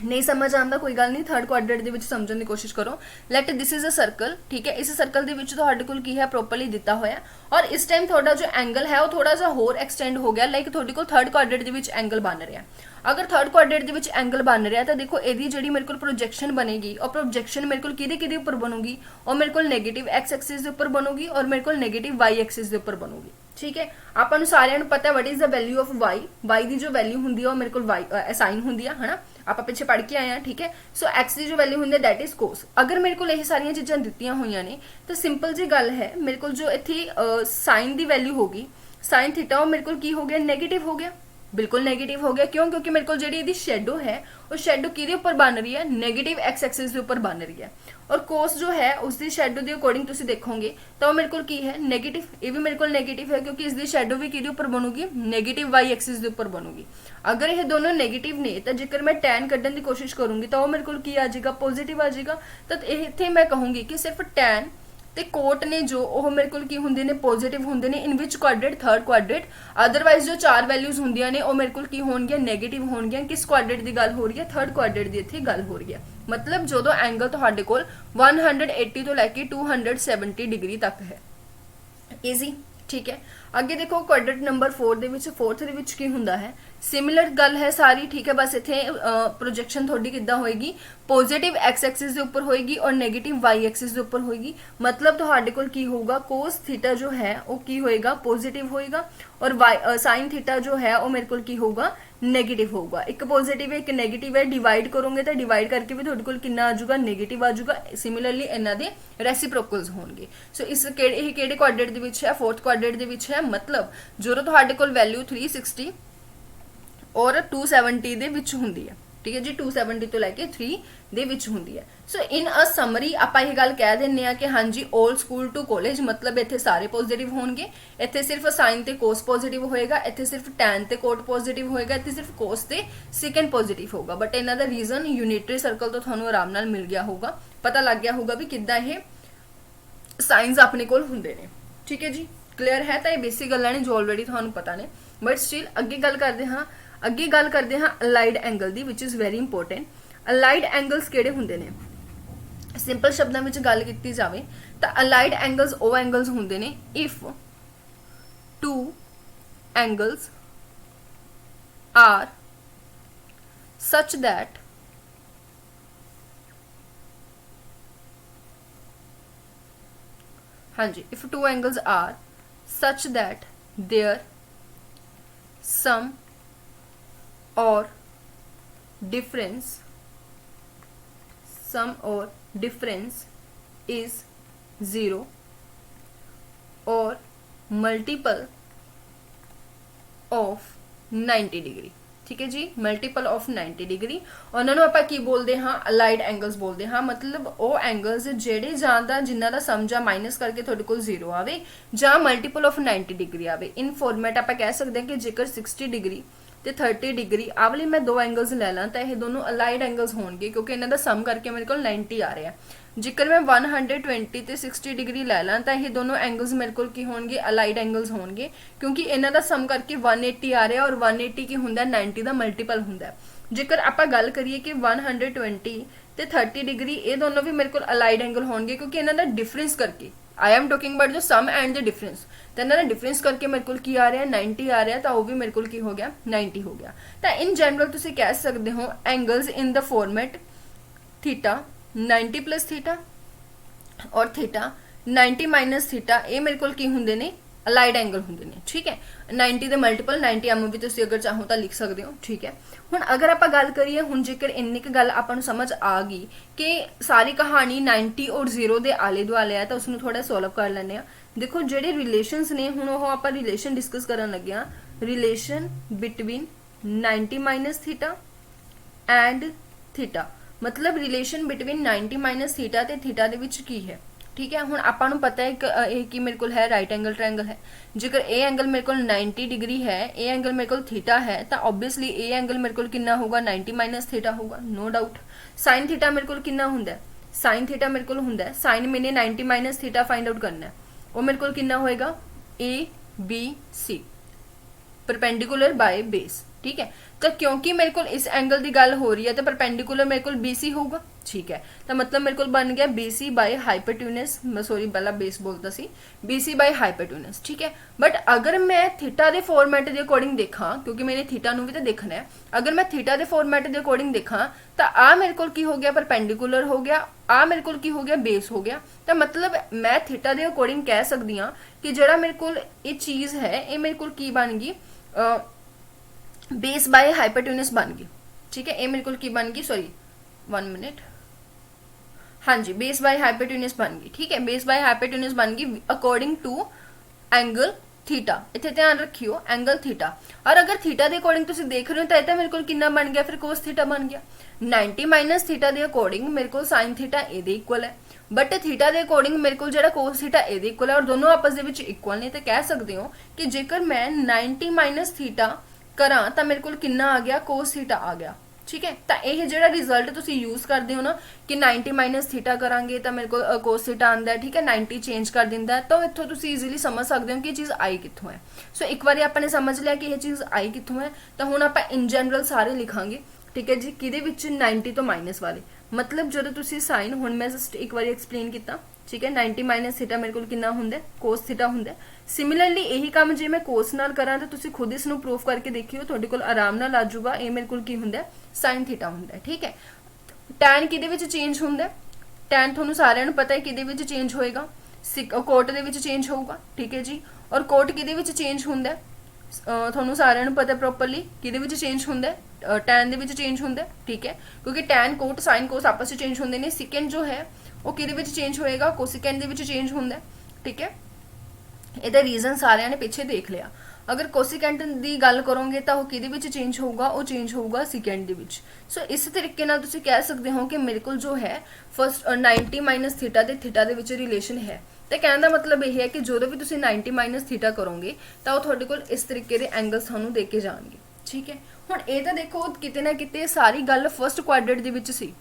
नहीं समझ आता कोई गल नहीं, थर्ड क्वाड्रेंट दे विच समझण दी कोशिश करो। Let this is a circle, ठीक है। इस सर्कल दे विच तुहाडे कोल की है, प्रॉपरली दिता होया, और इस टाइम थोड़ा जो एंगल है वो थोड़ा सा होर एक्सटेंड हो गया, लाइक थोड़े को थर्ड क्वाड्रेंट दे विच एंगल बन रहा है। अगर थर्ड क्वाड्रेंट दे विच एंगल बन रहा है तो देखो इहदी जिहड़ी मेरे को प्रोजेक्शन बनेगी, और प्रोजेक्शन मेरे को किहदे उपर बनूगी, और मेरे को नेगेटिव एक्स एक्सिस दे उपर बनूगी, और मेरे को नेगेटिव वाई एक्सिस दे उपर बनूगी, ठीक है। आपां नूं सारिआं नूं पता what is the value of Y, Y दी जो वैल्यू हुंदी है मेरे को वाई साइन हुंदी है ना, आपां पिछे पढ़ के आए हैं, ठीक है। सो एक्स की जो वैल्यू हुंदी है दैट इज कोस। अगर मेरे को यह सारियां चीज़ां दित्तियां होईयां ने तो सिंपल जी गल है, मेरे को जो इत्थे साइन की वैल्यू होगी, साइन थीटा, वो मेरे को की हो गया, नेगेटिव हो गया, बिल्कुल नेगेटिव हो गया। क्यों? क्योंकि मेरे को जी इसकी शैडो है वो शैडो किहदे उपर बन रही है, नेगेटिव एक्स एक्सिस के उपर बन रही है। और कोस जो है उसकी शैडो के अकॉर्डिंग तुसीं देखोगे तो वो मेरे को की है, नेगेटिव। ये भी मेरे को नेगेटिव है क्योंकि इसकी शैडो भी किहदे उपर बनूगी, नेगेटिव वाई एक्सिस के उपर बनूगी। अगर ये दोनों नेगेटिव ने तो जेकर मैं टैन कड्ढण की कोशिश करूँगी तो वो मेरे को की आ जाएगा, पॉजिटिव आ जाएगा। तो इत्थे मैं कहूँगी कि सिर्फ टैन ते कोट ने जो वो मेरे को की होंदे ने, पॉजिटिव होंदे ने in which quadrant, third quadrant. Otherwise जो चार वैल्यूज होंदियां ने वो मेरे को की होणगियां, नेगेटिव होणगियां। किस क्वाड्रेंट की गल हो रही है, थर्ड क्वाड्रेंट की इत्थे गल हो रही है। मतलब जो एंगल तुहाडे कोल 180 तो लैके 270 डिग्री तक है, ईजी, ठीक है। अगे देखो क्वाड्रेंट नंबर 4 दे विच, फोर्थ दे विच की हुंदा है, सिमिलर गल है सारी, ठीक है। बस इत्थे प्रोजेक्शन थोड़ी किद्दां होएगी, पॉजिटिव एक्स एक्सिस के उपर होएगी और नेगेटिव वाई एक्सिस के उपर होएगी। मतलब तुहाडे कोल की होगा, कोस थीटा जो है वो की होएगा, पॉजिटिव होएगा, और वाई साइन थीटा जो है वो मेरे कोल की होगा, नेगेटिव होगा। एक पॉजिटिव है एक नेगेटिव है, डिवाइड करोगे तो डिवाइड करके भी तुहाडे कोल कितना आ जाऊगा, नेगेटिव आ जाऊगा। सिमिलरली इन्हां दे रेसिप्रोकल्स होणगे। सो इस किहड़े क्वाड्रेंट दे विच है, फोर्थ क्वाड्रेंट दे विच है। मतलब जो तुहाडे कोल वैल्यू 360 और 270 दे विच हुंदी है, ठीक है जी, 270 तो लैके 3 दे विच हुंदी है। सो इन अ समरी आपां ये गल कह दिंदे आ कि हाँ जी ओल्ड स्कूल टू कॉलेज, मतलब इत्थे सारे पॉजिटिव होणगे, इत्थे सिर्फ साइन ते कोस पॉजिटिव होएगा, इत्थे सिर्फ टैन ते कोट पॉजिटिव होएगा, इत्थे सिर्फ कोस ते सेकंड पॉजिटिव होगा। बट इन्हां दा रीजन यूनिटरी सर्कल तो तुहानूं आराम नाल मिल गया होगा, पता लग गया होगा भी किद्दां ये साइंस अपने कोल हुंदे ने, ठीक है जी। क्लीयर है? तो ये बेसिक गल्लां ने जो ऑलरेडी तुहानूं पता ने। बट स्टिल अगे गल करदे हां, अगे गल करदे हां अलाइड एंगल दी, which is very important. Allied angles किहड़े हुंदे ने? सिंपल शब्दों में गल की जाए तो अलाइड एंगल्स वो एंगल्स होंगे ने if two angles are such that हाँ जी, if two angles are such that there some और डिफरेंस is 0 और मल्टीपल ऑफ 90 डिग्री, ठीक है जी, मल्टीपल ऑफ 90 डिग्री। उन्होंने आप की बोलते हाँ अलाइड एंगल्स बोलते हाँ, मतलब वो एंगल्स जेडे जादा जिन्हों का सम जा माइनस करके थोड़े को 0 आवे ਜਾਂ मल्टीपल ऑफ 90 डिग्री आवे। इन फॉर्मेट आप कह सकते हैं कि जेकर 60 डिग्री ਤੇ 30 डिग्री ਆ ਵਾਲੀ मैं दो एंगल्स ਲੈ ਲਾਂ ਤਾਂ ਇਹ ਦੋਨੋਂ ਅਲਾਈਡ एंगल्स ਹੋਣਗੇ ਕਿਉਂਕਿ ਇਹਨਾਂ ਦਾ ਸਮ ਕਰਕੇ ਮੇਰੇ ਕੋਲ 90 ਆ ਰਿਹਾ। ਜੇਕਰ मैं 120 ਤੇ 60 डिग्री ਲੈ ਲਾਂ ਤਾਂ ਇਹ ਦੋਨੋਂ एंगल्स ਮੇਰੇ ਕੋਲ ਕੀ ਹੋਣਗੇ ਅਲਾਈਡ एंगल्स ਹੋਣਗੇ ਕਿਉਂਕਿ ਇਹਨਾਂ ਦਾ ਸਮ ਕਰਕੇ 180 ਆ ਰਿਹਾ ਔਰ 180 ਕੀ ਹੁੰਦਾ 90 ਦਾ ਮਲਟੀਪਲ ਹੁੰਦਾ। ਜੇਕਰ ਆਪਾਂ ਗੱਲ ਕਰੀਏ ਕਿ 120 ਤੇ 30 डिग्री ਇਹ ਦੋਨੋਂ ਵੀ ਮੇਰੇ ਕੋਲ ਅਲਾਈਡ एंगल ਹੋਣਗੇ ਕਿਉਂਕਿ ਇਹਨਾਂ ਦਾ ਡਿਫਰੈਂਸ ਕਰਕੇ आई एम टॉकिंग अबाउट जो सम एंड द डिफरेंस तो इन्होंने डिफरेंस करके मेरे को की आ रहा है 90 आ रहा है तो वह भी मेरे को की हो गया 90 हो गया। तो इन जनरल तुम कह सकते हो angles in the format theta 90 plus theta और थीटा 90 माइनस थीटा ये मेरे को की होंगे ने अलाइड एंगल होंगे ने। ठीक है, 90 के मल्टीपल 90 एम भी तुम अगर चाहो तो लिख सकते हो। ठीक है, हुण अगर आप गल करिए हुण जेकर इन्नी क गल आपां नूं समझ आ गई कि सारी कहानी 90 और 0 के आले दुआले है तो उसनूं थोड़ा सोल्व कर लैंदे आ। देखो जिहड़े रिलेशनस ने हुण ओह आपां रिलेशन डिस्कस करन लगे आ, relation between 90 minus theta and theta, मतलब रिलेशन बिटवीन 90 माइनस थीटा ते थीटा दे विच की है। ठीक है, हुण आपां नूं पता है कि मेरे को है राइट एंगल ट्रायंगल है। जेकर ए एंगल मेरे को 90 डिग्री है, ए एंगल मेरे को थीटा है तो ऑब्वियसली ए एंगल मेरे को कितना होगा 90 माइनस थीटा होगा, नो डाउट। साइन थीटा मेरे को कितना हुंदा है, साइन थीटा मेरे को हुंदा है, साइन मैंने 90 माइनस थीटा फाइंड आउट करना है, वो मेरे को कितना होएगा A B C perpendicular by base. ठीक है, तो क्योंकि मेरे को इस एंगल की गल हो रही है तो परपेंडिकुलर मेरे को बीसी होगा। ठीक है, तो मतलब मेरे को बन गया बीसी बाय हाइपोटेन्यूज, सॉरी पहला बेस बोलता सी बीसी बाय हाइपोटेन्यूज। ठीक है, बट अगर मैं थीटा के फॉर्मेट के अकॉर्डिंग देखा क्योंकि मैंने थीटा भी तो देखना है, अगर मैं थीटा के फॉर्मेट के अकॉर्डिंग देखा तो आ मेरे को की हो गया परपेंडिकुलर हो गया, आ मेरे को की हो गया बेस हो गया। तो मतलब मैं थीटा के अकॉर्डिंग कह सकती हाँ कि जरा मेरे को ये चीज़ है ये मेरे को की बन गई बेस बाय हाइपोटेन्यूज बन गई। ठीक है, ये मेरे को की बन गई, सॉरी 1 मिनट, हाँ जी बेस बाय हाइपोटेन्यूज बन गई। ठीक है, बेस बाय हाइपोटेन्यूज बन गई अकॉर्डिंग टू एंगल थीटा। इतने ध्यान रखियो एंगल थीटा, और अगर थीटा के अकॉर्डिंग तुम देख रहे हो तो मेरे को कितना बन गया फिर कोस थीटा बन गया। 90 माइनस थीटा के अकॉर्डिंग मेरे को साइन थीटा ए इक्वल है, बट थीटा के अकॉर्डिंग मेरे को जो कोस थीटा ए इक्वल है और दोनों आपस के इक्वल ने, तो कह सकते हो कि जेकर मैं 90 माइनस थीटा करा तो मेरे को कितना आ गया कोस थीटा आ गया। ठीक है, तो यह जो रिजल्ट तुम यूज करते हो ना कि 90 माइनस थीटा करांगे तो मेरे को कोस थीटा आता है। ठीक है, 90 चेंज कर दिंदा है, तो इतों तुम ईजीली समझ सकते हो कि चीज़ आई कितों है। सो एक बार आपने समझ लिया कि यह चीज़ आई कितों है, तो हुण आप इन जनरल सारे लिखांगे। ठीक है जी, कि 90 तो माइनस वाले, मतलब जो तुम साइन हुण मैं जस्ट एक बार एक्सप्लेन किया। ठीक है, 90 माइनस थीटा मेरे को कितना हुंदा कोस थीटा हुंदा। सिमिलरली यही काम जे मैं कोस नाल करा तो तुसी खुद इसनूं प्रूफ करके देखियो, तुहाडे कोल आराम नाल आ जाऊगा ये मेरे को की हुंदा साइन थीटा हुंदा। ठीक है, टैन किहदे विच चेंज हुंदा, टैन तुहानूं सारिआं नूं पता है किहदे विच चेंज होएगा, कोट दे विच चेंज होऊगा। ठीक है जी, और कोट किहदे विच चेंज हुंदा तुहानूं सारिआं नूं पता प्रॉपरली किहदे विच चेंज हुंदा टैन दे विच चेंज हुंदा। ठीक है, क्योंकि टैन कोट साइन कोस आपस में चेंज होंगे ने, सिकेंड जो है वो किहदे विच चेंज होएगा कोसिकेंड दे विच चेंज हुंदा। ठीक है, ਇਹਦਾ रीजन सारे ने पिछे देख लिया। अगर कोसिकेंट की गल करोगे तो वह कि चेंज होगा, वो चेंज होगा सिकेंड के। सो इस तरीके नाल तुसीं कह सकते हो कि मेरे को जो है फर्स्ट 90 माइनस थीटा ते थीटा दे विच रिलेशन है। तो कहने का मतलब यह है कि जो भी तुसीं 90 माइनस थीटा करोगे तो वह तुहाडे कोल इस तरीके के एंगल्स तुहानूं दे के जाणगे। ठीक है, हुण ये तो देखो किते ना किते सारी गल फर्स्ट क्वाड्रेंट दे विच सी।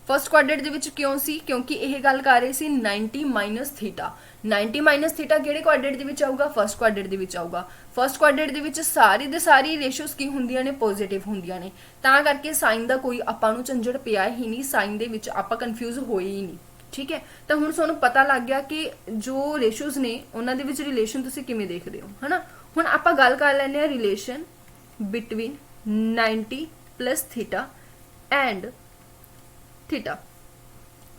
फर्स्ट क्वाड्रेंट दे विच क्यों सी, क्योंकि यह गल कर रही सी 90 माइनस थीटा। 90 माइनस थीटा किहड़े क्वाड्रेंट दे विच आऊगा, फर्स्ट क्वाड्रेंट दे विच आऊगा। फर्स्ट क्वाड्रेंट दे विच सारी दे सारी रेशोस की हुंदियां ने पॉजिटिव हुंदियां ने, तां करके साइन दा कोई आपां नूं झंझट पिया ही नहीं, साइन दे विच आपां कन्फ्यूज होए ही नहीं। ठीक है, तो हुण तुहानूं पता लग गया कि जो रेशोस ने उन्हां दे विच रिलेशन तुसीं किवें देखदे हो, है ना। हुण आपां गल कर लैंदे आ relation between 90 plus theta and theta.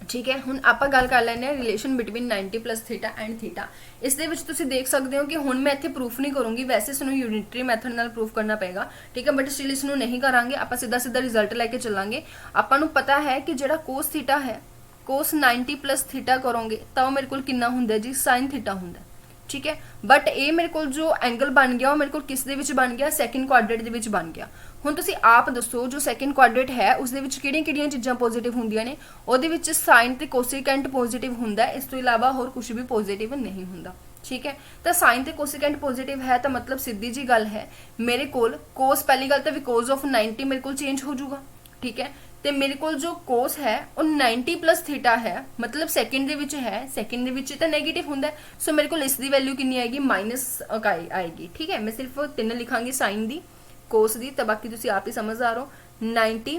ठीक है, हुण आपां गल कर लैंदे relation between 90 plus theta and theta. इस दे विच तुसीं देख सकते हो कि हुण मैं इत्थे प्रूफ नहीं करूँगी, वैसे इसनूं यूनिटरी मैथड नाल प्रूफ करना पेगा। ठीक है, बट स्टिल इसनूं नहीं करांगे, आपां सीधा सीधा रिजल्ट लैके चलांगे। आपां नूं पता है कि जिहड़ा कोस थीटा है कोस 90 प्लस थीटा करोगे तो मेरे को कितना हुंदा जी साइन थीटा हुंदा। ठीक है। बट ये मेरे को जो एंगल बन गया वो मेरे को किस दे विच बन गया, सैकेंड क्वाड्रेंट दे विच बन गया। हुण तुसीं आप दसो जो सैकेंड क्वाड्रेंट है उस दे विच किहड़ियां-किहड़ियां चीज़ां पॉजिटिव हुंदियां ने, ਉਹਦੇ ਵਿੱਚ साइन ते कोसिकेंट पॉजिटिव हुंदा है, इस तो इलावा होर कुछ भी पॉजिटिव नहीं हुंदा। ठीक है, तो साइन ते कोसिकेंट पॉजिटिव है तो मतलब सीधी जी गल है मेरे कोल कोस, पहली गल तो बिकॉज ऑफ 90 मेरे को चेंज हो जाऊगा। ठीक है, तो मेरे को जो कोस है वो 90 प्लस थीटा है, मतलब सैकेंड दे विच है, सैकेंड दे विच तो नैगेटिव हुंदा है, सो मेरे को इसकी वैल्यू कितनी आएगी, माइनस आएगी। ठीक है, मैं सिर्फ 3 लिखांगी साइन दी कोस दी, तो बाकी तुसीं आप ही समझदार हो। 90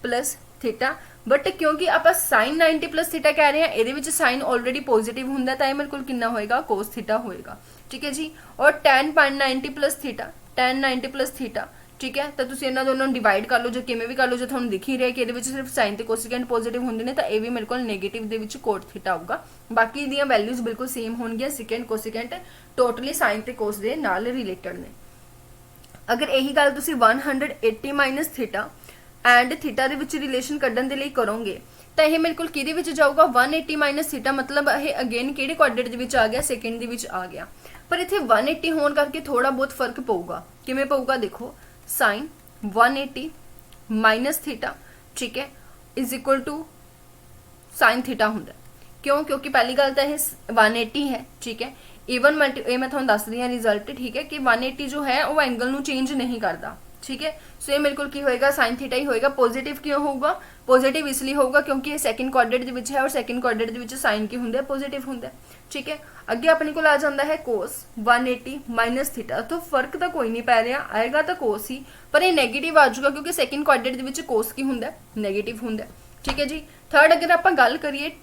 प्लस थीटा, बट क्योंकि आप साइन 90 प्लस थीटा कह रहे हैं, ये साइन ऑलरेडी पॉजिटिव होंगे तो मेरे को कितना होएगा, कोस थीटा होएगा। ठीक है जी, और tan 90 plus theta, tan 90 plus theta. ठीक है, तो तुम इन्होंने दोनों डिवाइड कर लो, जो किमें भी कर लो, जो थोड़ा दिख ही रहा है कि ये सिर्फ साइन ते कोसिकेंट पॉजिटिव होंगे ने, तो ये भी मेरे को नेगेटिव दे विच कोट थीटा आऊगा। बाकी दी वैल्यूज बिल्कुल सेम होंगे, सिकेंट कोसिकेंट टोटली साइन ते कोस दे नाल रिलेटेड ने। अगर यही गल तुसीं 180 माइनस थीटा एंड थीटा दे विच रिलेशन कड्ढण दे लई करोगे तो यह मेरे को किहदे विच जाऊगा, 180 माइनस थीटा, मतलब यह अगेन किहड़े क्वाड्रेंट दे विच आ गया, सैकेंड दे विच आ गया। पर इत्थे 180 होने करके थोड़ा बहुत फर्क पऊगा। किवें पऊगा देखो, साइन 180 माइनस थीटा, ठीक है, is equal to sine theta हुंदा। क्यों, क्योंकि पहली गल तो यह 180 है। ठीक है, इवन मल्टी मैं थोड़ा दस रही हूँ रिजल्ट। ठीक है, कि 180 जो है वो एंगल नू चेंज नहीं करता। ठीक है, सो ये मेरे को की होएगा, साइन थीटा ही होएगा। पॉजिटिव क्यों होगा, पॉजिटिव इसलिए होगा क्योंकि ये सैकेंड क्वाड्रेंट दे विच है, और सैकेंड क्वाड्रेंट दे विच साइन की हुंदा है, पॉजिटिव हुंदा है। ठीक है, अगे अपने को आ जाता है कोस 180 माइनस थीटा, तो फर्क तो कोई नहीं पै रहा, आएगा तो कोस ही, पर ये नैगेटिव आ जाऊगा क्योंकि सैकेंड क्वाड्रेंट दे विच कोस की हुंदा है, नैगेटिव हुंदा है। ठीक है जी, थर्ड अगर आप गल करिए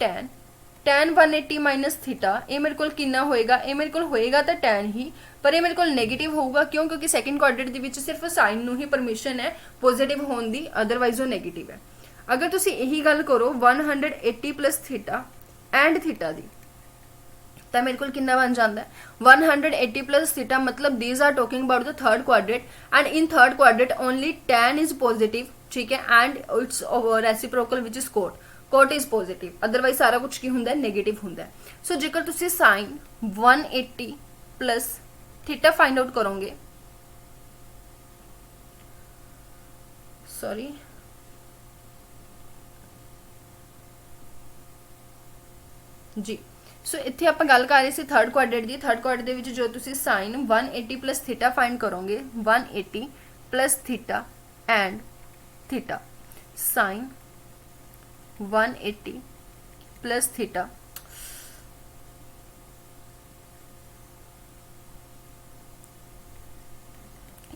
tan 180 माइनस थीटा, ये मेरे को कितना होएगा, ये मेरे को होएगा तो tan ही, पर ये मेरे को नेगेटिव होगा। क्यों, क्योंकि सैकेंड क्वाड्रेंट दे विच सिर्फ साइन नू ही परमिशन है पॉजिटिव होने दी, अदरवाइज वो नेगेटिव है। अगर तुसी यही गल करो 180 प्लस थीटा एंड थीटा दी, तो मेरे को कितना बन जाता है 180 प्लस थीटा, मतलब these are talking about the third quadrant, and in third quadrant only tan is positive. ठीक है, and it's reciprocal which is cot, cot is positive, otherwise सारा कुछ की हुंदा है, नेगेटिव हुंदा है। सो जेकर तुसी sine 180 plus theta find out करोगे, सॉरी जी, सो इत्थे आप गल कर रहे थे थर्ड क्वाड्रेंट की। थर्ड क्वाड्रेंट दे विच जो तुसी साइन 180 प्लस थीटा फाइंड करोगे, 180 plus theta and theta, sine 180 plus theta,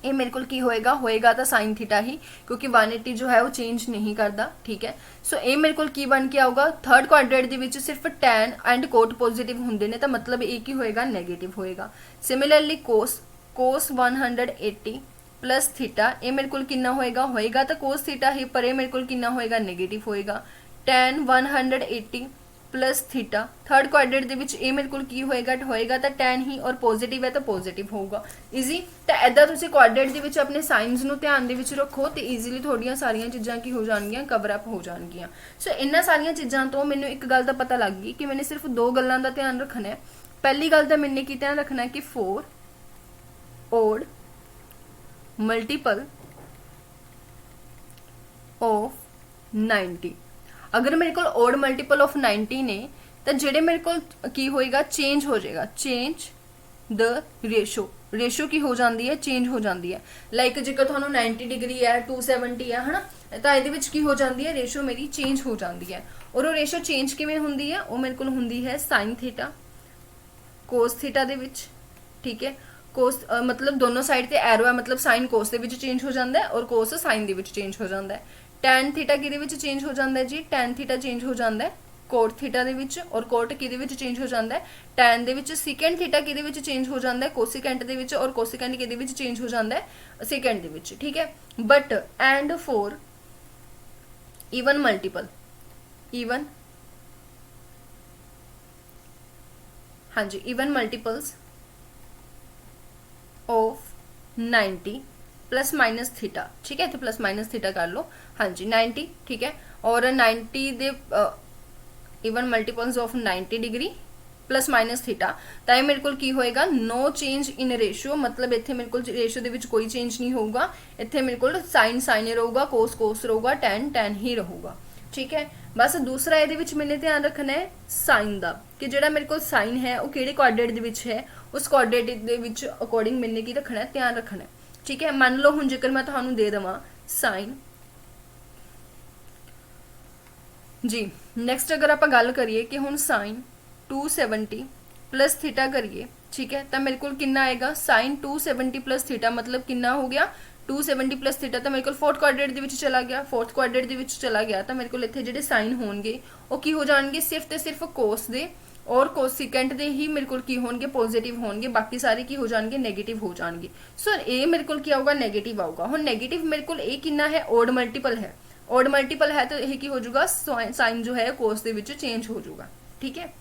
ये मेरे को की होएगा, होएगा तो साइन थीटा ही, क्योंकि 180 जो है वो चेंज नहीं करता। ठीक है, सो ये मेरे को की बन के आऊगा, थर्ड क्वाड्रेंट दे विच सिर्फ tan एंड कोट पॉजिटिव होंगे ने, तो मतलब एक ही होएगा, नेगेटिव होएगा। सिमिलरली कोस 180 प्लस थीटा, ये मेरे को कितना होएगा, होएगा तो कोस थीटा ही, पर ये मेरे को कितना होएगा, नेगेटिव होएगा। tan 180 plus theta, third quadrant दे विच ये मेरे को की होएगा, होएगा तो tan ही, और पॉजिटिव है तो पॉजिटिव होगा। ईजी, तो इदा तुसीं क्वाड्रेंट दे विच अपने साइनस नूं ध्यान दे विच रखो, तो ईजीली थोड़ियां सारियां चीज़ां की हो जाणगियां, कवर अप हो जाणगियां। सो इन्हां सारियां चीज़ां तो मैनूं एक गल दा पता लग गई कि मैंने सिर्फ 2 गल्लां दा ध्यान रखना है। पहली गल तो मैंने की ध्यान रखना है कि 4 ओड मल्टीपल ऑफ 90, अगर मेरे को ओड मल्टीपल ऑफ 90 ने, तो जेडे मेरे को की होएगा, चेंज हो जाएगा, चेंज द रेशो, रेशो की हो जाती है, चेंज हो जाती है। लाइक जेकर थानू 90 डिग्री है, 270 है ना, तो ये की हो जाती है, रेशो मेरी चेंज हो जाती है। और वो रेशो चेंज किवें हुंदी है, वो मेरे को हुंदी है साइन थीटा कोस थीटा दे विच। ठीक है, कोस मतलब दोनों साइड ते एरो है, मतलब साइन कोस दे विच चेंज हो जाता है और कोस साइन दे विच चेंज हो जाता है। tan थीटा किहदे विच चेंज हो जाता है जी, tan थीटा चेंज हो जाता है कोट थीटा दे विच, और कोट किहदे विच चेंज हो जाता है, tan दे विच। सीकेंड थीटा किहदे विच चेंज हो जाता है, कोसिकेंट दे विच, और कोसिकेंट किहदे विच चेंज हो जाता है, सेकेंड दे विच। ठीक है, but and for even multiple, even, हाँ जी, even multiples of 90 plus minus theta. ठीक है, तो प्लस माइनस थीटा कर लो, हाँ जी 90। ठीक है, और 90 they even multiples of 90 degree plus minus theta तो ये मेरे को की होएगा नो चेंज इन रेशियो, मतलब इतने मेरे को रेशियो के विच कोई चेंज नहीं होगा, इतने मेरे को साइन साइन ही रहूगा, कोस कोस रहूगा, टैन टैन ही रहूगा। ठीक है, बस दूसरा ये मैंने ध्यान रखना है साइन का कि जो मेरे को साइन है वो किहड़े कोआर्डिनेट है, उस कोआर्डिनेट के अकॉर्डिंग मैंने की रखना है, ध्यान रखना है। ठीक है, मान लो हुण जेकर मैं तुहानूं दे देवां साइन जी, नैक्सट अगर आप गल करिए कि हुण साइन 270 प्लस थीटा करिए, ठीक है, तो मेरे को कितना आएगा साइन 270 प्लस थीटा मतलब कितना हो गया 270 प्लस थीटा, तो मेरे को फोर्थ क्वाड्रेंट के चला गया, फोर्थ क्वाड्रेंट के चला गया, तो मेरे को इतने जो साइन होंगे वो की हो जाएंगे सिर्फ तो सिर्फ कोस दे और कोसिकेंट दे ही मेरे को की होंगे पॉजिटिव होंगे, बाकी सारे की हो जाएंगे नेगेटिव हो जाएंगे। सो ये मेरे को क्या होगा नेगेटिव आऊगा। हुण नेगेटिव मेरे को ये कितना है ओड मल्टीपल है, ओड मल्टीपल है तो यह की हो जाएगा साइन जो है कोस दे विच चेंज हो जाएगा। ठीक है,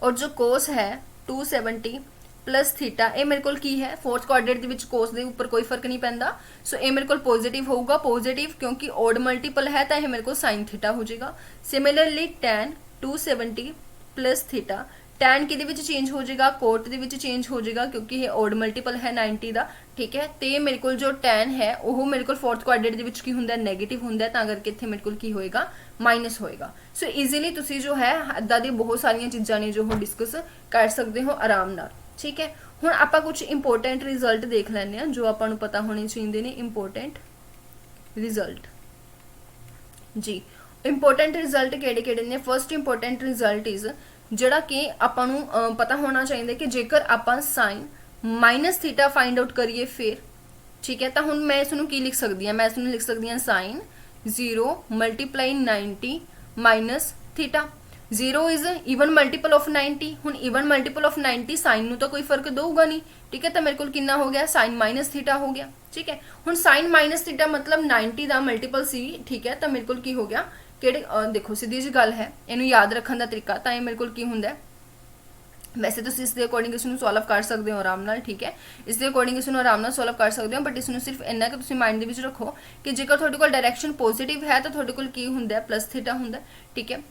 और जो कोस है 270 प्लस थीटा ये मेरे को की है फोर्थ क्वाड्रेंट कोस के उपर कोई फर्क नहीं पैंदा। सो ये मेरे को पॉजिटिव होगा, पॉजिटिव क्योंकि ओड मल्टीपल है तो यह मेरे को साइन थीटा हो जाएगा। Similarly tan 270 plus theta, tan कि चेंज हो जाएगा कोट के चेंज हो जाएगा क्योंकि ये ओड मल्टीपल है 90 का। ठीक है, तो मेरे को जो टैन है वो मेरे को फोर्थ क्वाड्रेंट की होंगे नैगेटिव होंगे, करके इतने मेरे को की होएगा माइनस होएगा। सो ईजीली तुसी जो है इदा दी बहुत सारिया चीज़ा ने जो डिस्कस कर सकते हो आराम नाल। ठीक है, हुण आपां कुछ इंपोर्टेंट रिजल्ट देख लैंदे आ जो आपां नूं पता होने चाहिए ने। इंपोर्टेंट रिजल्ट जी, इंपोर्टेंट रिजल्ट किहड़े ने। फर्स्ट इंपोर्टेंट रिजल्ट इज़ जिहड़ा कि आपां नूं पता होना चाहिए कि जेकर आपां sine minus theta find out करिए फिर, ठीक है, तो हुण मैं इसनूं की लिख सकती हाँ, मैं इसनूं लिख सकती हाँ sine 0 multiply 90 minus theta. 0 is even multiple of 90, हुण ईवन मल्टीपल ऑफ 90 साइन नूं तो कोई फर्क दूगा नहीं। ठीक है, तो मेरे को कितना हो गया साइन माइनस थीटा हो गया। ठीक है, हुण साइन माइनस थीटा मतलब 90 का मल्टीपल सी। ठीक है, तो मेरे को की हो गया किहड़े देखो सीधी जी गल है, इनू याद रखने का तरीका तो मेरे को की हुंदा है। वैसे तो इस अकॉर्डिंग इसनूं सॉल्व कर सकते हो आराम नाल। ठीक है, इस अकॉर्डिंग इसनूं आराम नाल सॉल्व कर सकते हो, बट इसनूं सिर्फ इन्ना कि तुसीं माइंड दे विच रखो कि जेकर तुहाडे कोल डायरैक्शन पॉजिटिव है तो तुहाडे कोल की हुंदा है प्लस थीटा हुंदा है। ठीक है,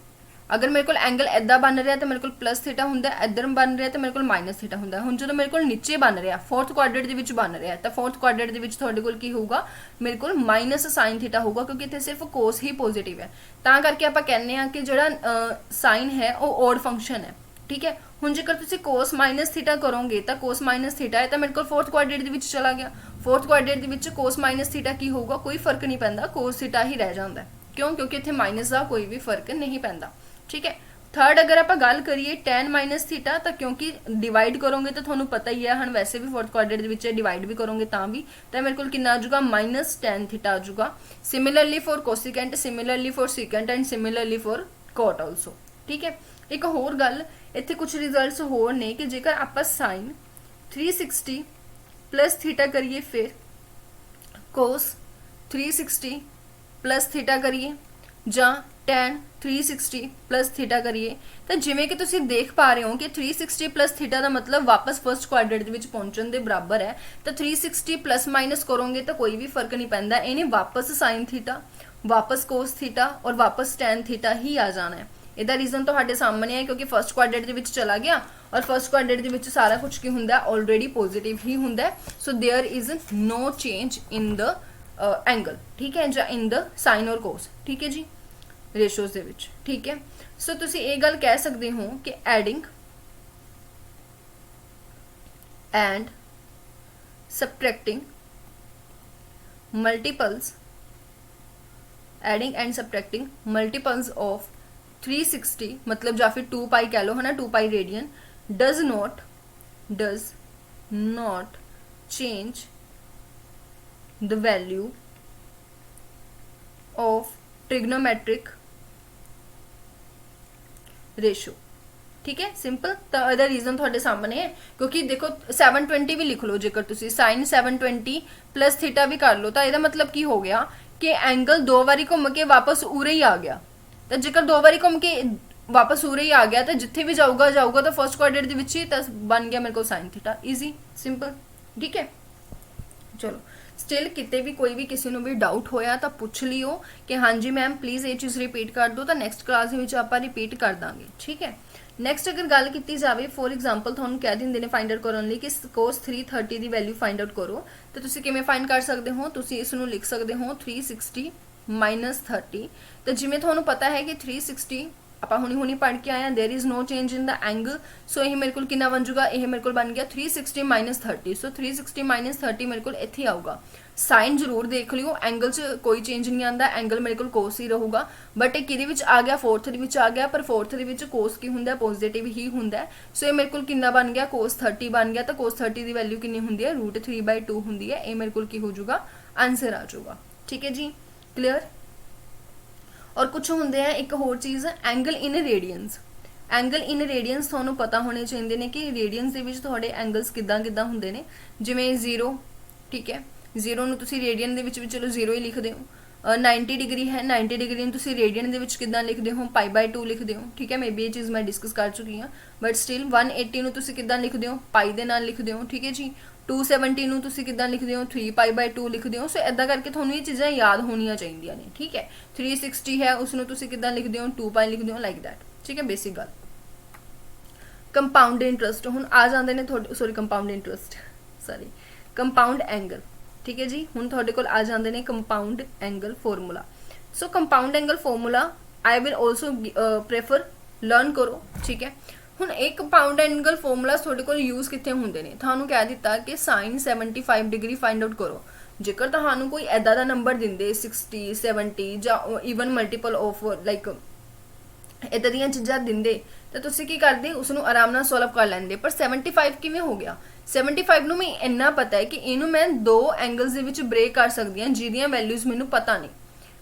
अगर मेरे को एंगल इदा बन रहा तो मेरे को प्लस थीटा होंगे, इधर बन रहा तो मेरे को माइनस थीटा होंगे। हुण जो मेरे को नीचे बन रहा फोर्थ क्वाड्रेंट के विच बन रहा तो फोर्थ क्वाड्रेंट के विच तुहाडे कोल की होगा मेरे को माइनस साइन थीटा होगा क्योंकि इतने सिर्फ कोस ही पॉजिटिव है, ता करके आपां कहने आ कि जिहड़ा साइन है वो ओड फंक्शन है। ठीक है, हुण जेकर तुसीं कोस माइनस थीटा करोगे तो कोस माइनस थीटा है तो मेरे को फोर्थ क्वाड्रेंट के विच चला गया, फोर्थ क्वाड्रेंट के विच कोस माइनस थीटा की होगा कोई फर्क नहीं पैंदा, कोस थीटा ही रह जाता है। क्यों? क्योंकि इत्थे माइनस का कोई भी फर्क नहीं पैंदा। ठीक है, थर्ड अगर आप गल करिए टैन माइनस थीटा तो क्योंकि डिवाइड करोगे तो थोड़ा पता ही है, हम वैसे भी फोर्थ क्वाड्रेंट डिवाइड भी करोगे तो भी तो मेरे को कितना आ जाऊगा माइनस टैन थीटा आ जाऊगा। Similarly for cosecant, similarly for secant and similarly for cot also. ठीक है, एक होर गल इत्थे कुछ रिजल्ट्स होर ने कि जेकर आप साइन 360 प्लस थीटा करिए फिर कोस 360 प्लस थीटा करिए जां टैन 360 प्लस थीटा करिए तो जिमें कि तुसीं देख पा रहे हो कि 360 प्लस थीटा का मतलब वापस फर्स्ट क्वाड्रेंट में पहुंचने के बराबर है, तो 360 प्लस माइनस करोगे तो कोई भी फर्क नहीं पैंदा, इन्हें वापस साइन थीटा वापस कोस थीटा और वापस टैन थीटा ही आ जाना है। इसका रीजन तो सामने है क्योंकि फर्स्ट क्वाड्रेंट के चला गया और फर्स्ट क्वाड्रेंट के सारा कुछ की होंगे ऑलरेडी पॉजिटिव ही होंगे। So there is no change in the angle. ठीक है, या इन द साइन और कोस। ठीक है जी, रेशोज दे विच। ठीक है, सो तुसी ये गल कह सकते हो कि adding and subtracting multiples, adding and subtracting multiples of 360 मतलब या फिर 2 पाई कह लो है ना, 2 pi radian does not change the value of trigonometric ratio. ठीक है, सिंपल। तो यदा रीजन थोड़े सामने है क्योंकि देखो 720 भी लिख लो, जेकर तुसी साइन 720 प्लस थीटा भी कर लो तो यदा मतलब की हो गया कि एंगल 2 बारी घूम के वापस उरे ही आ गया। तो जेकर 2 बारी घूम के वापस उरे ही आ गया तो जिथे भी जाऊगा तो फर्स्ट क्वाड्रेंट के विच ही तो बन गया मेरे को साइन थीटा। Easy simple. ठीक है, चलो स्टिल किते भी कोई भी किसी भी डाउट होया तो पूछ लियो कि हाँ जी मैम प्लीज़ ये चीज़ रिपीट कर दो, तो नैक्सट क्लास में आप रिपीट कर देंगे। ठीक है, ਨੈਕਸਟ ਅਗਰ ਗੱਲ ਕੀਤੀ ਜਾਵੇ ਫੋਰ ਐਗਜ਼ਾਮਪਲ ਤੁਹਾਨੂੰ ਕਹਿ ਦਿੰਦੇ ਨੇ ਫਾਈਂਡ ਆਊਟ ਕਰਨ ਲਈ ਕਿ cos 330 ਦੀ ਵੈਲਿਊ ਫਾਈਂਡ ਆਊਟ ਕਰੋ, ਤਾਂ ਤੁਸੀਂ ਕਿਵੇਂ ਫਾਈਂਡ ਕਰ ਸਕਦੇ ਹੋ? ਤੁਸੀਂ ਇਸ ਨੂੰ ਲਿਖ ਸਕਦੇ ਹੋ 360 -30। ਤਾਂ ਜਿਵੇਂ ਤੁਹਾਨੂੰ ਪਤਾ ਹੈ ਕਿ 360 ਆਪਾਂ ਹੁਣੀ ਪੜ੍ਹ ਕੇ ਆਏ ਆ there is no change in the angle, so ਇਹ ਮੇਰੇ ਕੋਲ ਕਿੰਨਾ ਬਣ ਜਾਊਗਾ? ਇਹ ਮੇਰੇ ਕੋਲ ਬਣ ਗਿਆ 360 -30। ਸੋ 360 -30 ਮੇਰੇ ਕੋਲ ਇੱਥੇ ਆਊਗਾ। ਸਾਈਨ ਜ਼ਰੂਰ ਦੇਖ ਲਿਓ, ਐਂਗਲ 'ਚ ਕੋਈ ਚੇਂਜ ਨਹੀਂ ਆਉਂਦਾ, ਐਂਗਲ ਮੇਰੇ ਕੋਲ ਕੋਸ ਹੀ ਰਹੂਗਾ। ਬਟ ਇਹ ਕਿਹਦੇ ਵਿੱਚ ਆ ਗਿਆ? ਫੋਰਥ ਦੇ ਵਿੱਚ ਆ ਗਿਆ, ਪਰ ਫੋਰਥ ਦੇ ਵਿੱਚ ਕੋਸ ਕੀ ਹੁੰਦਾ? ਪੋਜ਼ਿਟਿਵ ਹੀ ਹੁੰਦਾ। ਸੋ ਇਹ ਮੇਰੇ ਕੋਲ ਕਿੰਨਾ ਬਣ ਗਿਆ? cos 30 ਬਣ ਗਿਆ। ਤਾਂ cos 30 ਦੀ ਵੈਲਿਊ ਕਿੰਨੀ ਹੁੰਦੀ ਹੈ? √3/2 ਹੁੰਦੀ ਹੈ। ਇਹ ਮੇਰੇ ਕੋਲ ਕੀ ਹੋ ਜਾਊਗਾ? ਆਂਸਰ ਆ ਜਾਊਗਾ। ਠੀਕ ਹੈ ਜੀ, ਕਲੀਅਰ। और कुछ होंगे हैं एक होर चीज़ angle in radians. Angle in radians ਤੁਹਾਨੂੰ पता होने चाहिए ने कि रेडियंस ਦੇ ਵਿੱਚ ਤੁਹਾਡੇ एंगल्स किदां ਹੁੰਦੇ ਨੇ। ਜਿਵੇਂ 0 ठीक है, 0 ਨੂੰ ਤੁਸੀਂ रेडियन ਦੇ ਵਿੱਚ ਵੀ ਚਲੋ 0 ਹੀ ਲਿਖਦੇ ਹੋ। 90 डिग्री है, 90 डिग्री ਨੂੰ ਤੁਸੀਂ रेडियन ਦੇ ਵਿੱਚ ਕਿਦਾਂ ਲਿਖਦੇ ਹੋ? π/2 ਲਿਖਦੇ ਹੋ। ठीक है, मे बी ਇਹ ਚੀਜ਼ ਮੈਂ ਡਿਸਕਸ ਕਰ ਚੁੱਕੀ ਹਾਂ, ਬਟ ਸਟਿਲ 180 ਨੂੰ ਤੁਸੀਂ ਕਿਦਾਂ ਲਿਖਦੇ ਹੋ? ਪਾਈ ਦੇ ਨਾਲ ਲਿਖਦੇ ਹੋ। ਠੀਕ है जी, 270 ਨੂੰ ਤੁਸੀਂ ਕਿਦਾਂ ਲਿਖਦੇ ਹੋ? 3π/2 ਲਿਖਦੇ ਹੋ। ਸੋ ਇਦਾਂ ਕਰਕੇ ਤੁਹਾਨੂੰ ਇਹ ਚੀਜ਼ਾਂ ਯਾਦ ਹੋਣੀਆਂ ਚਾਹੀਦੀਆਂ ਨੇ। ਠੀਕ ਹੈ, 360 ਹੈ ਉਸ ਨੂੰ ਤੁਸੀਂ ਕਿਦਾਂ ਲਿਖਦੇ ਹੋ? 2π ਲਿਖਦੇ ਹੋ, ਲਾਈਕ ਦੈਟ। ਠੀਕ ਹੈ, ਬੇਸਿਕ ਗੱਲ। ਕੰਪਾਊਂਡ ਇੰਟਰਸਟ ਹੁਣ ਆ ਜਾਂਦੇ ਨੇ ਤੁਹਾਡੇ, sorry compound interest sorry compound angle. ठीक है जी, ਹੁਣ ਤੁਹਾਡੇ ਕੋਲ ਆ ਜਾਂਦੇ ਨੇ compound angle formula. So compound angle formula I will also prefer learn ਕਰੋ। ਠੀਕ ਹੈ, ਹੁਣ ਇਹ ਕੰਪਾਊਂਡ ਐਂਗਲ ਫਾਰਮੂਲਾ ਤੁਹਾਡੇ ਕੋਲ ਯੂਜ਼ ਕਿੱਥੇ ਹੁੰਦੇ ਨੇ? ਤੁਹਾਨੂੰ ਕਹਿ ਦਿੱਤਾ ਕਿ sin 75 ਡਿਗਰੀ ਫਾਈਂਡ ਆਊਟ ਕਰੋ। ਜੇਕਰ ਤੁਹਾਨੂੰ ਕੋਈ ਐਦਾਂ ਦਾ ਨੰਬਰ ਦਿੰਦੇ 60 70 ਜਾਂ ਈਵਨ ਮਲਟੀਪਲ ਆਫ ਲਾਈਕ ਇਦਾਂ ਦੀਆਂ ਚੀਜ਼ਾਂ ਦਿੰਦੇ ਤਾਂ ਤੁਸੀਂ ਕੀ ਕਰਦੇ? ਉਸ ਨੂੰ ਆਰਾਮ ਨਾਲ ਸੋਲਵ ਕਰ ਲੈਂਦੇ। ਪਰ 75 ਕਿਵੇਂ ਹੋ ਗਿਆ? 75 ਨੂੰ ਮੈਂ ਇੰਨਾ ਪਤਾ ਹੈ ਕਿ ਇਹਨੂੰ ਮੈਂ ਦੋ ਐਂਗਲਸ ਦੇ ਵਿੱਚ ਬ੍ਰੇਕ ਕਰ ਸਕਦੀ ਹਾਂ ਜਿਹਦੀਆਂ ਵੈਲਿਊਜ਼ ਮੈਨੂੰ ਪਤਾ ਨਹੀਂ,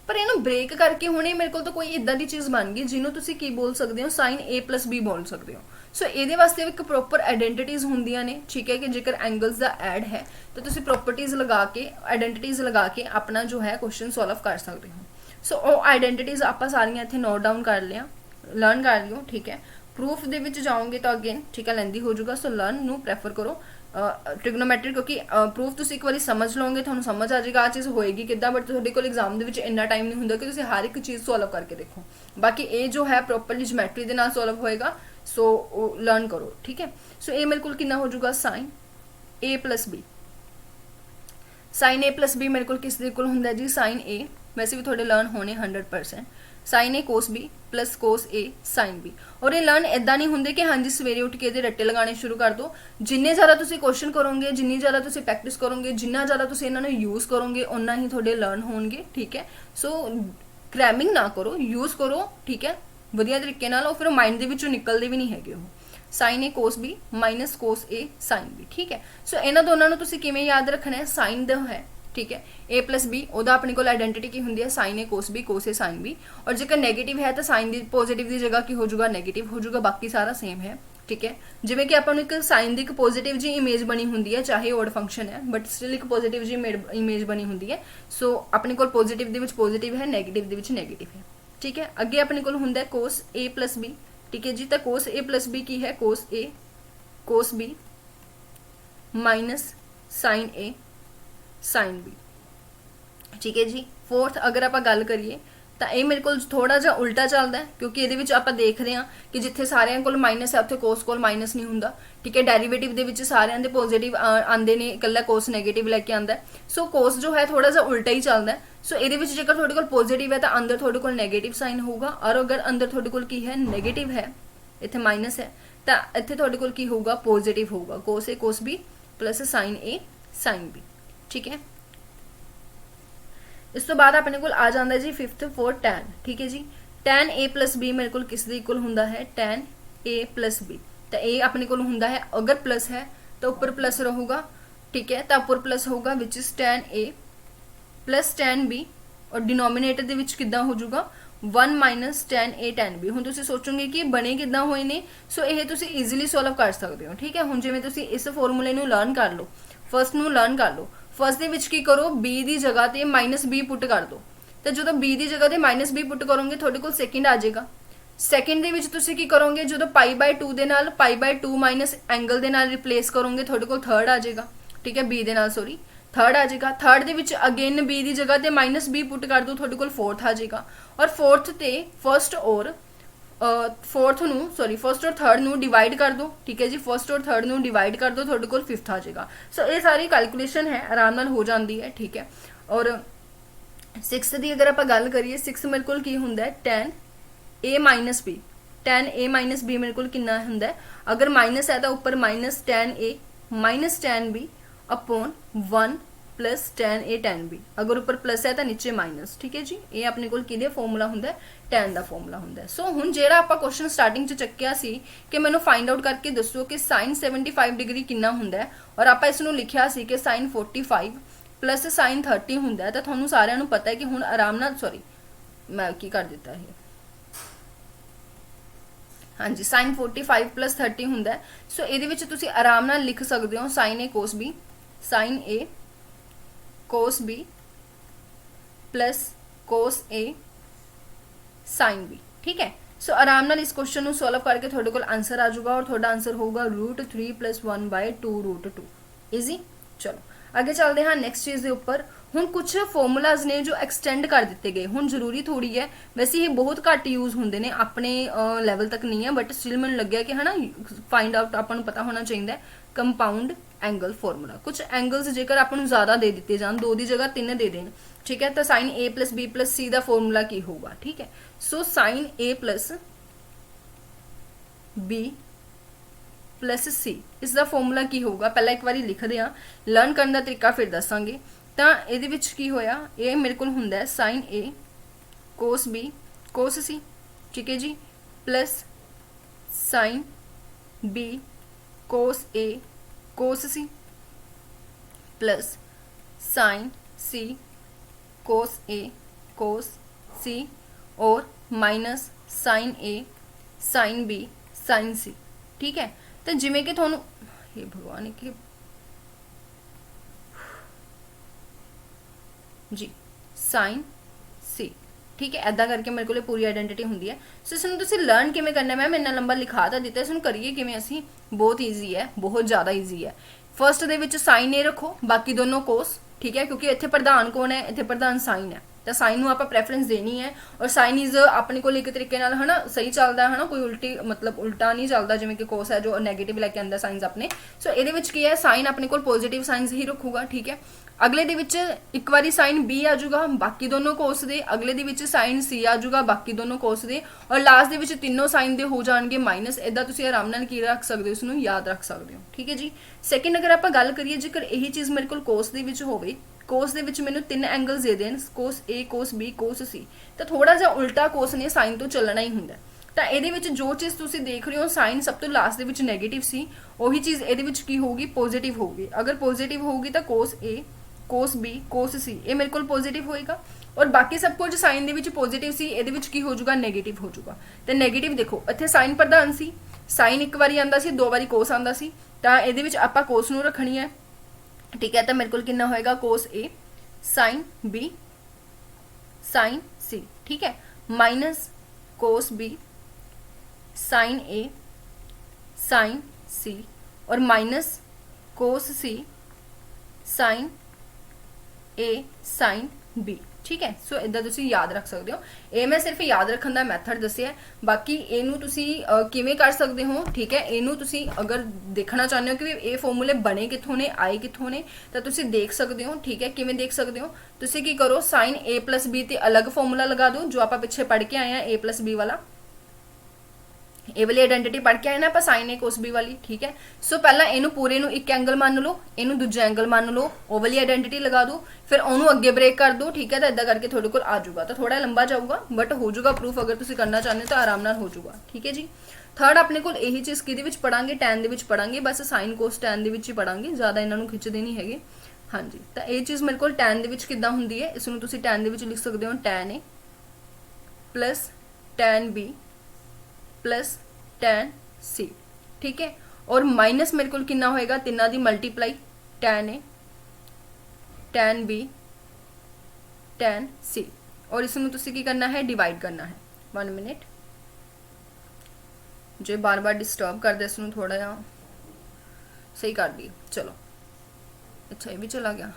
ਪਰ ਇਹਨੂੰ ਬ੍ਰੇਕ ਕਰਕੇ ਹੁਣੇ ਮੇਰੇ ਕੋਲ ਤਾਂ ਕੋਈ ਇਦਾਂ ਦੀ ਚੀਜ਼ ਬਣ ਗਈ ਜਿਹਨੂੰ ਤੁਸੀਂ ਕੀ ਬੋਲ ਸਕਦੇ ਹੋ? sin a + b ਬੋਲ ਸਕਦੇ ਹੋ। ਸੋ ਇਹਦੇ ਵਾਸਤੇ ਇੱਕ ਪ੍ਰੋਪਰ ਆਇਡੈਂਟੀਟੀਜ਼ ਹੁੰਦੀਆਂ ਨੇ। ਠੀਕ ਹੈ, ਕਿ ਜੇਕਰ ਐਂਗਲਸ ਦਾ ਐਡ ਹੈ ਤਾਂ ਤੁਸੀਂ ਪ੍ਰੋਪਰਟੀਜ਼ ਲਗਾ ਕੇ, ਆਇਡੈਂਟੀਟੀਜ਼ ਲਗਾ ਕੇ ਆਪਣਾ ਜੋ ਹੈ ਕੁਐਸਚਨ ਸੋਲਵ ਕਰ ਸਕਦੇ ਹੋ। ਸੋ ਉਹ ਆਇਡੈਂਟੀਟੀਜ਼ ਆਪਾਂ ਸਾਰੀਆਂ ਇੱਥੇ ਨੋਟ ਡਾਊਨ ਕਰ ਲਿਆ, ਲਰਨ ਕਰ ਲਿਓ। ਠੀਕ ਹੈ, ਪ੍ਰੂਫ ਦੇ ਵਿੱਚ ਜਾਓਗੇ ਤਾਂ ਅਗੇਨ ਠੀਕ ਹੈ ਲੈਂਦੀ ਹੋ ਜਾਊਗਾ। ਸੋ ਲਰਨ ਨੂੰ ਪ੍ਰੈਫਰ ਕਰੋ ਟ੍ਰਿਗਨੋਮੈਟਰੀ, ਕਿਉਂਕਿ ਪ੍ਰੂਫ ਤੁਸੀਂ ਇੱਕ ਵਾਰੀ ਸਮਝ ਲਓਗੇ ਤੁਹਾਨੂੰ ਸਮਝ ਆ ਜਾਏਗਾ ਆ ਚੀਜ਼ ਹੋਏਗੀ ਕਿੱਦਾਂ। ਬਟ ਤੁਹਾਡੇ ਕੋਲ ਐਗਜ਼ਾਮ ਦੇ ਵਿੱਚ ਇੰਨਾ ਟਾਈਮ ਨਹੀਂ ਹੁੰਦਾ ਕਿ ਤੁਸੀਂ ਹਰ ਇੱਕ ਚੀਜ਼ ਸੋਲਵ ਕਰਕੇ ਦੇਖੋ। ਬਾਕੀ ਇਹ ਜੋ ਹੈ ਪ੍ਰੋਪਰਲੀ ਜਿਓਮੈਟਰੀ ਦੇ ਨਾਲ ਸੋਲਵ ਹੋਏਗਾ। ਸੋ ਲਰਨ ਕਰੋ। ਠੀਕ ਹੈ, ਸੋ ਇਹ ਮੇਰੇ ਕੋਲ ਕਿੰਨਾ ਹੋ ਜਾਊਗਾ? sin a + b। sin a + b ਮੇਰੇ ਕੋਲ ਕਿਸ ਦੇ ਕੋਲ ਹੁੰਦਾ ਜੀ? sin a ਵੈਸੇ ਵੀ ਤੁਹਾਡੇ ਲਰਨ ਹੋਣੇ 100%। sin a cos b + cos a sin b। और ये लर्न इदा नहीं होंगे कि हाँ जी सवेरे उठ के ये रट्टे लगाने शुरू कर दो। जिन्ने ज़्यादा तुसी क्वेश्चन करोगे, जिन्नी ज़्यादा तुसी प्रैक्टिस करोगे, जिन्ना ज़्यादा तुसी इन्हां नूं यूज़ करोगे उन्ना ही थोड़े लर्न होणगे। ठीक है, सो क्रैमिंग ना करो, यूज़ करो। ठीक है, वधिया तरीके नाल, फिर माइंड दे विचों निकलदे भी नहीं हैगे ओह। sin a cos b - cos a sin b। ठीक है, सो इन्हां दोनां नूं तुसी किवें याद रखना है? साइन द है। ठीक है, a + b ਉਹਦਾ ਆਪਣੇ ਕੋਲ ਆਇਡੈਂਟੀਟੀ ਕੀ ਹੁੰਦੀ ਹੈ? sin a cos b cos a sin b। और ਜੇਕਰ ਨੈਗੇਟਿਵ ਹੈ ਤਾਂ sin ਦੀ ਪੋਜ਼ਿਟਿਵ ਦੀ ਜਗ੍ਹਾ ਕੀ ਹੋ ਜਾਊਗਾ? ਨੈਗੇਟਿਵ ਹੋ ਜਾਊਗਾ। ਬਾਕੀ ਸਾਰਾ ਸੇਮ ਹੈ। ਠੀਕ ਹੈ, ਜਿਵੇਂ ਕਿ ਆਪਾਂ ਨੂੰ ਇੱਕ sin ਦੀ ਇੱਕ ਪੋਜ਼ਿਟਿਵ ਜੀ ਇਮੇਜ ਬਣੀ ਹੁੰਦੀ ਹੈ, ਚਾਹੇ ਓਡ ਫੰਕਸ਼ਨ ਹੈ ਬਟ ਸਟਿਲ ਇੱਕ ਪੋਜ਼ਿਟਿਵ ਜੀ ਇਮੇਜ ਬਣੀ ਹੁੰਦੀ ਹੈ। ਸੋ ਆਪਣੇ ਕੋਲ ਪੋਜ਼ਿਟਿਵ ਦੇ ਵਿੱਚ ਪੋਜ਼ਿਟਿਵ ਹੈ, ਨੈਗੇਟਿਵ ਦੇ ਵਿੱਚ ਨੈਗੇਟਿਵ ਹੈ। ਠੀਕ ਹੈ, ਅੱਗੇ ਆਪਣੇ ਕੋਲ ਹੁੰਦਾ cos a + b। ਠੀਕ ਹੈ ਜੀ, ਤਾਂ cos a + b ਕੀ ਹੈ? cos a cos b - sin a sin b। ठीक है जी, फोर्थ अगर आप गल करिए तो ये मेरे को थोड़ा जा उल्टा चलता है, क्योंकि ये आप देख रहे हैं कि जिथे सारिਆਂ ਕੋਲ माइनस है उत्थे कोस कोल माइनस नहीं होंदा। ठीक है, डेरीवेटिव ਦੇ ਵਿੱਚ ਸਾਰਿਆਂ ਦੇ पॉजिटिव आंदे ने, इकल्ला कोस नैगेटिव लैके आंदा है। सो कोस जो है थोड़ा जा उल्टा ही चलता है। सो ਇਹਦੇ ਵਿੱਚ जेकर ਤੁਹਾਡੇ ਕੋਲ पॉजिटिव है तो अंदर ਤੁਹਾਡੇ ਕੋਲ नैगेटिव साइन होगा, और अगर अंदर ਤੁਹਾਡੇ ਕੋਲ ਕੀ है नैगेटिव है, इत्थे माइनस है, तो इत्थे ਤੁਹਾਡੇ ਕੋਲ ਕੀ होगा? पॉजिटिव होगा। कोस A cos B plus sign A sine B. ठीक है, इस तो बाद अपने कोल आ जाता है जी फिफ्थ फोर tan। ठीक है जी, tan a + b मेरे को किस दे इक्वल हुंदा है? tan a + b। तो a अपने कोल हुंदा है, अगर प्लस है तो ऊपर प्लस रहूगा। ठीक है, तो ऊपर प्लस होगा विच is tan a + tan b, और डिनोमिनेटर दे विच किद्दां हो जाऊगा? 1 - tan a tan b। हुण तुसीं सोचोगे कि बने किद्दां होए ने, सो ये तुसीं ईजिली सॉल्व कर सकते हो। ठीक है, हुण जिवें तुसीं इस फॉर्मूले नूं लर्न कर लो, फर्स्ट नूं लर्न कर लो। फर्स्ट ਦੇ ਵਿੱਚ ਕੀ ਕਰੋ? b ਦੀ ਜਗ੍ਹਾ ਤੇ -b ਪੁੱਟ ਕਰ ਦਿਓ। ਤੇ ਜਦੋਂ b ਦੀ ਜਗ੍ਹਾ ਤੇ -b ਪੁੱਟ ਕਰੋਗੇ ਤੁਹਾਡੇ ਕੋਲ ਸੈਕਿੰਡ ਆ ਜਾਏਗਾ। ਸੈਕਿੰਡ ਦੇ ਵਿੱਚ ਤੁਸੀਂ ਕੀ ਕਰੋਗੇ? ਜਦੋਂ π/2 ਦੇ ਨਾਲ π/2 ਮਾਈਨਸ ਐਂਗਲ ਦੇ ਨਾਲ ਰਿਪਲੇਸ ਕਰੋਗੇ ਤੁਹਾਡੇ ਕੋਲ ਥਰਡ ਆ ਜਾਏਗਾ। ਠੀਕ ਹੈ, b ਦੇ ਨਾਲ ਸੌਰੀ थर्ड आ जाएगा। थर्ड ਦੇ ਵਿੱਚ अगेन b ਦੀ ਜਗ੍ਹਾ ਤੇ -b ਪੁੱਟ ਕਰ ਦਿਓ ਤੁਹਾਡੇ ਕੋਲ फोर्थ आ जाएगा। और फोर्थ ਤੇ फर्स्ट और फोर्थ नू सॉरी फर्स्ट और थर्ड नू डिवाइड कर दो, ठीक है जी, फर्स्ट और थर्ड नू डिवाइड कर दो, थोड़े को फिफ्थ आ जाएगा। सो ये सारी कैलकुलेशन है, आराम नाल हो जाती है, ठीक है। और सिक्स की अगर आप गल करिए, सिक्स मेरे को की होंगे tan A minus B, tan A minus B मेरे को कितना होंगे, अगर माइनस है तो उपर minus tan A minus tan B upon 1 plus tan A tan B, अगर उपर प्लस है तो नीचे माइनस, ठीक है जी। ये अपने को किहदे फॉर्मूला होंगे, टैन का फॉर्मूला होंगे। सो हुण जिहड़ा आपां क्वेश्चन स्टार्टिंग च चक्किया सी कि मैनूं फाइंड आउट करके दसो कि साइन 75 डिग्री कितना होंगे, और आपां इसनूं लिखिया सी कि साइन 45 प्लस साइन 30 होंगे, तो तुहानूं सारिआं नूं पता है कि हुण आराम नाल सॉरी मैं की कर दिता है, हाँ जी, साइन 45 प्लस 30 होंगे। सो ये आराम नाल लिख सकते हो साइन ए कोस बी, साइन ए कोस बी प्लस कोस ए साइन बी, ठीक है। सो आराम नाल इस क्वेश्चन को सॉल्व करके थोड़े को आंसर आ जाऊगा, और थोड़ा आंसर होगा √3 + 1/2√2, ईजी। चलो आगे चलते हैं नैक्सट चीज़ के उपर। हुण कुछ फॉर्मूलाज ने जो एक्सटेंड कर दिते गए, हुण जरूरी थोड़ी है, वैसे ये बहुत घट यूज होंगे ने, अपने लैवल तक नहीं है, बट स्टिल मैंने लग्या कि है ना फाइंड आउट आपको पता होना चाहिए। कंपाउंड एंगल फॉर्मूला, कुछ एंगल्स जेकर आपको ज़्यादा दे दिते जान, 2 की जगह 3 दे देन, ठीक है, तो साइन ए प्लस बी प्लस सी का फॉर्मूला की होगा, ठीक है। सो साइन ए प्लस बी प्लस सी इसका फॉर्मूला की होगा, पहला एक बार लिख दें, लर्न करने का तरीका फिर दसांगे। तो ये की होया, ये मेरे को होंगे साइन ए कोस बी कोस सी, ठीक है जी, plus sine B cos A cos C plus sign C cos A कोस सी और माइनस साइन ए साइन बी साइन सी, ठीक है। तो जिमें कि थोनू हे भगवान के जी साइन सी, ठीक है, ऐदा करके मेरे को पूरी आइडेंटिटी होंगी है। सो इसमें तुम लर्न किमें करना, मैम इन्ना लंबा लिखा तो दिता, इसमें करिए किमें असी, बहुत ईजी है, बहुत ज़्यादा ईजी है। फर्स्ट दे साइन ए रखो, बाकी दोनों कोस, ठीक है, क्योंकि इतने प्रधान कौन है, इतने प्रधान साइन है, तो साइन आप प्रेफरेंस देनी है। और साइन इज अपने को एक तरीके नाल है ना सही चलता है ना, कोई उल्टी मतलब उल्टा नहीं चलता, जिमें कि कोस है जो नैगेटिव लैके आंदा साइंस अपने। सो ये है साइन अपने को पॉजिटिव साइंस ही रखूगा, ठीक है। अगले एक बारी साइन बी आ जाऊगा, बाकी दोनों कोस दे, अगले साइन सी आ जाऊगा, बाकी दोनों कोस दे, और लास्ट के तीनों साइन दे हो जाएंगे माइनस। इदा तुम आराम नाल की रख सकते हो, इसनूं याद रख सकते हो, ठीक है जी। सैकेंड अगर आप गल करिए, जेकर यही चीज़ मेरे को कोस दे विच होवे, कोस दे विच मैनू 3 एंगल्स दे देन, cos A cos B cos C, तो थोड़ा जा उल्टा कोस ने साइन तो चलना ही होंगे। तो ये जो चीज़ तुम देख रहे हो साइन सब तो लास्ट के नैगेटिव सी, वही चीज़ ये की होगी पॉजिटिव होगी। अगर पॉजिटिव होगी तो कोस ए कोस बी कोस सी ये मेरे को पॉजिटिव होएगा, और बाकी सब कुछ साइन के पॉजिटिव सी, ये की हो जाऊगा नेगेटिव हो जाऊगा। तो नेगेटिव देखो इतने साइन प्रधान सी, साइन एक बारी आंदा सी, 2 बारी कोस आंदा सी, तो ये आप कोस नूं रखनी है, ठीक है। तो मेरे को कितना होएगा कोस ए साइन बी साइन सी, ठीक है, माइनस कोस बी साइन ए साइन सी और माइनस कोस सी साइन ए साइन बी, ठीक है। सो इदा तुम याद रख सकते हो, ये मैं सिर्फ याद रखने का मैथड दसिया, बाकी इनू किमें कर सकते हो, ठीक है। इनू अगर देखना चाहते हो कि ये फॉर्मूले बने कितों ने आए कितों ने, तो तुम देख सकते हो, ठीक है। किमें देख सकते हो, तुम की करो साइन ए प्लस बी ते अलग फॉर्मूला लगा दो, जो आप पिछे पढ़ के आए हैं ए प्लस बी वाला, ये वाली आइडेंटिटी पढ़ के आए ना आप साइन ए कोस बी वाली, ठीक है। सो पहला इनू पूरे नू एक एंगल मान लो, इनू दूजा एंगल मान लो, वो वाली आइडेंटिटी लगा दो, फिर उन्होंने अगे ब्रेक कर दो, ठीक है। तो इदा करके थोड़े को आ जाऊगा, तो थोड़ा लंबा जाऊगा बट हो जाऊगा प्रूफ, अगर तुम करना चाहते हो तो आराम नाल हो जाऊगा, ठीक है जी। थर्ड अपने को यही चीज़ कि पढ़ांगे टैन के पढ़ांगे, बस साइन कोस टैन के ही पढ़ांगे, ज़्यादा इन्होंने खिंचते नहीं है, हाँ जी। तो ये चीज़ मेरे को टैन के किद्दां हुंदी है, इसनूं तुसीं टैन के लिख सकते हो tan A plus tan B plus tan C, ठीक है। और माइनस मेरे को कितना होएगा, तिना दी multiply tan A tan B tan C, और इसमें तुसी की करना है डिवाइड करना है। 1 मिनट, जो बार बार डिस्टर्ब कर दे इसनूं थोड़ा जा सही कर दी, चलो अच्छा ये भी चला गया,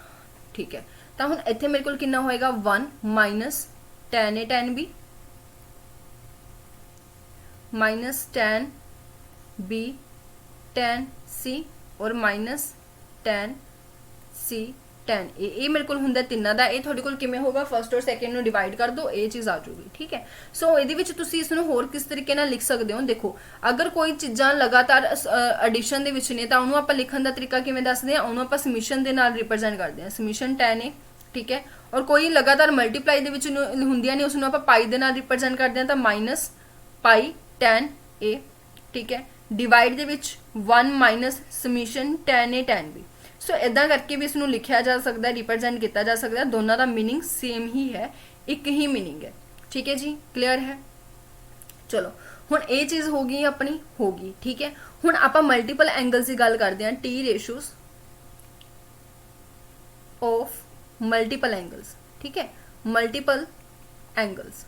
ठीक है। तो हुण इत्थे मेरे को कितना होएगा 1 minus tan A tan B minus tan B tan C और minus tan C tan A मेरे को हुंदा तिन्नां दा। ये तुहाडे कोल किवें होगा, फर्स्ट और सैकेंड नूं डिवाइड कर दो, ये चीज़ आ जाऊगी। ठीक है, सो इहदे विच तुसीं इसनूं होर किस तरीके नाल लिख सकदे हो। देखो अगर कोई चीज़ां लगातार एडिशन दे विच ने तां उहनूं आपां लिखण दा तरीका किवें दसदे हां, उहनूं आपां समिशन दे नाल रिप्रजेंट करदे हां, समिशन टैन ए। ठीक है, और कोई लगातार मल्टीप्लाई दे विच हुंदियां ने उसनूं आपां पाई दे नाल रिप्रजेंट करदे हां, तां माइनस पाई टैन ए। ठीक है, divide they which 1 minus summation tan A tan B. सो इदा करके भी इसनूं लिखिया जा सकता है, रिप्रजेंट किया जा सकता है। दोनों का मीनिंग सेम ही है, एक ही मीनिंग है। ठीक है जी, क्लियर है। चलो हुण ये चीज़ होगी अपनी होगी। ठीक है, हुण आपां मल्टीपल एंगल्स की गल करते हैं, T ratios of multiple angles. ठीक है, मल्टीपल एंगल्स,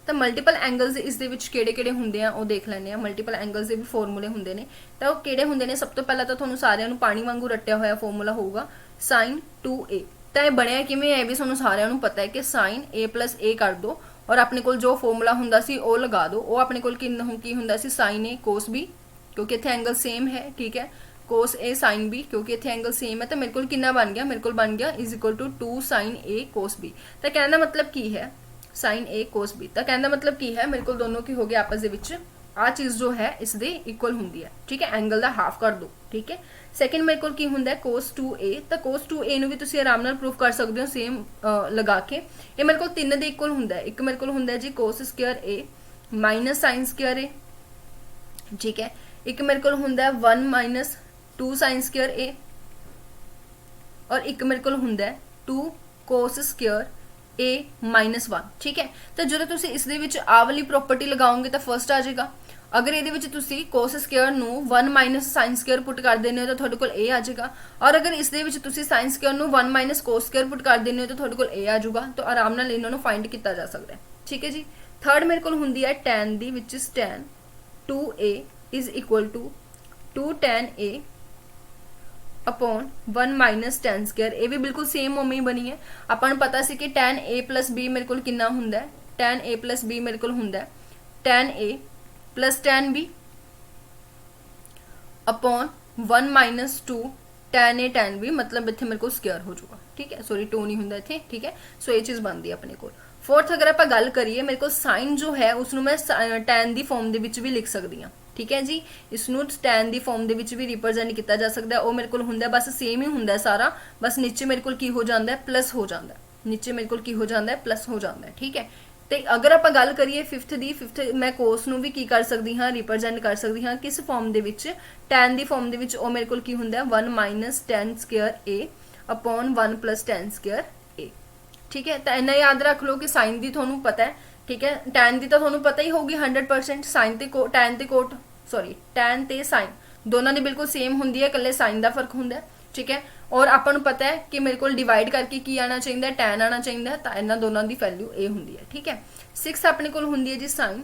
तो मल्टीपल एंगल्स इस दे विच किहड़े-किहड़े हुंदे आ, वो देख लैंदे आ। मल्टीपल एंगल्स दे भी फॉर्मूले हुंदे ने, तो वो किहड़े हुंदे ने। सब तो पहला तो तुहानूं सारिआं नूं पानी वांगू रट्टिया होया फॉर्मूला होगा sin 2a। तो ये बनिया किवें है भी तुहानूं सारिआं नूं पता है कि sin a प्लस a कर दो और अपने कोल जो फॉर्मूला हुंदा सी वो लगा दो। वो अपने कोल की हुंदा सी sin a cos b, क्योंकि इत्थे एंगल सेम है। ठीक है, cos a sin b, क्योंकि इत्थे एंगल सेम है। तो मेरे कोल कितना बन गया, मेरे कोल बन गया is equal to 2 sin a cos b। तो कहने का मतलब की है sin a cos b। तो कहने का मतलब की है मेरे को दोनों की हो गया आपस दे विच आ चीज़ जो है इस दे इक्वल हुंदी है। ठीक है, एंगल दा हाफ कर दो। ठीक है, सैकेंड मेरे को की हुंदा है cos 2a। तो cos 2a नूं भी तुसीं आराम नाल प्रूफ कर सकते हो सेम लगा के। ये मेरे को 3 दे इक्वल हुंदा है। एक मेरे को हुंदा है जी cos square a minus sin square a। ठीक है, एक मेरे को हुंदा है 1 माइनस 2 sin स्क्वायर a और एक मेरे को हुंदा है 2 cos स्क्वायर a माइनस 1। ठीक है, तो जो तुसीं इस दे विच आ वाली प्रॉपर्टी लगाओगे तो फर्स्ट आ जाएगा। अगर ये कोस स्क्वायर नू 1 माइनस साइन स्क्वायर पुट कर देने हो तो थोड़े कोल ए आ जाएगा। और अगर इस दे विच तुसी साइन स्क्वायर नू 1 माइनस कोस स्क्वायर पुट कर देने हो तो थोड़े कोल ए आ जाऊगा। तो आराम नाल इन्हां नू फाइंड किया जा सकता है। ठीक है जी, थर्ड मेरे को हुंदी है tan दी, which is tan 2a is equal to 2 tan a upon 1 minus tan square. ये भी बिल्कुल सेम उम्मीद बनी है। अपन पता सी कि tan a प्लस b मेरे को कितना हुंदा है, tan a प्लस b मेरे को हुंदा है tan a plus tan b upon 1 minus 2 tan a tan b, मतलब इतने मेरे को स्क्वायर हो जाऊगा। ठीक है, सॉरी 2 नहीं हुंदा इत्थे। ठीक है, सो ये चीज़ बनती है अपने को। फोर्थ अगर आप गल करिए मेरे को साइन जो है उसनों मैं tan दी फॉर्म दे विच भी लिख सकती हाँ। ठीक है जी, इसनों tan दी फॉर्म दे विच भी रिप्रजेंट किया जा सकता है। वो मेरे को हुंदा बस सेम ही हुंदा सारा, बस नीचे मेरे को की हो जाता है प्लस हो जाता है, नीचे मेरे को की हो जाता है प्लस हो जाता है। ठीक है, तो अगर आप गल करिए फिफ्थ दी, फिफ्थ मैं कोस नू भी की कर सकती हाँ, रिप्रजेंट कर सकती हाँ किस फॉर्म दे विच, tan दी फॉर्म दे विच। वो मेरे को की हुंदा 1 minus tan square a upon 1 plus tan square a। ठीक है, तो इन्ना याद रख लो कि साइन दी थोनू पता है। ठीक है, tan दी तो थोनू पता ही होगी 100%। साइन ते tan ते कोट सॉरी tan ते साइन दोनों ने बिल्कुल सेम हुंदी है, कल्ले साइन दा फर्क हुंदा है। ठीक है, और अपन पता है कि मेरे को डिवाइड करके की आना चाहिए, tan आना चाहिए, तो इन्होंने दोनों की वैल्यू ए होंगी है। ठीक है, 6 अपने को होंगी है जी साइन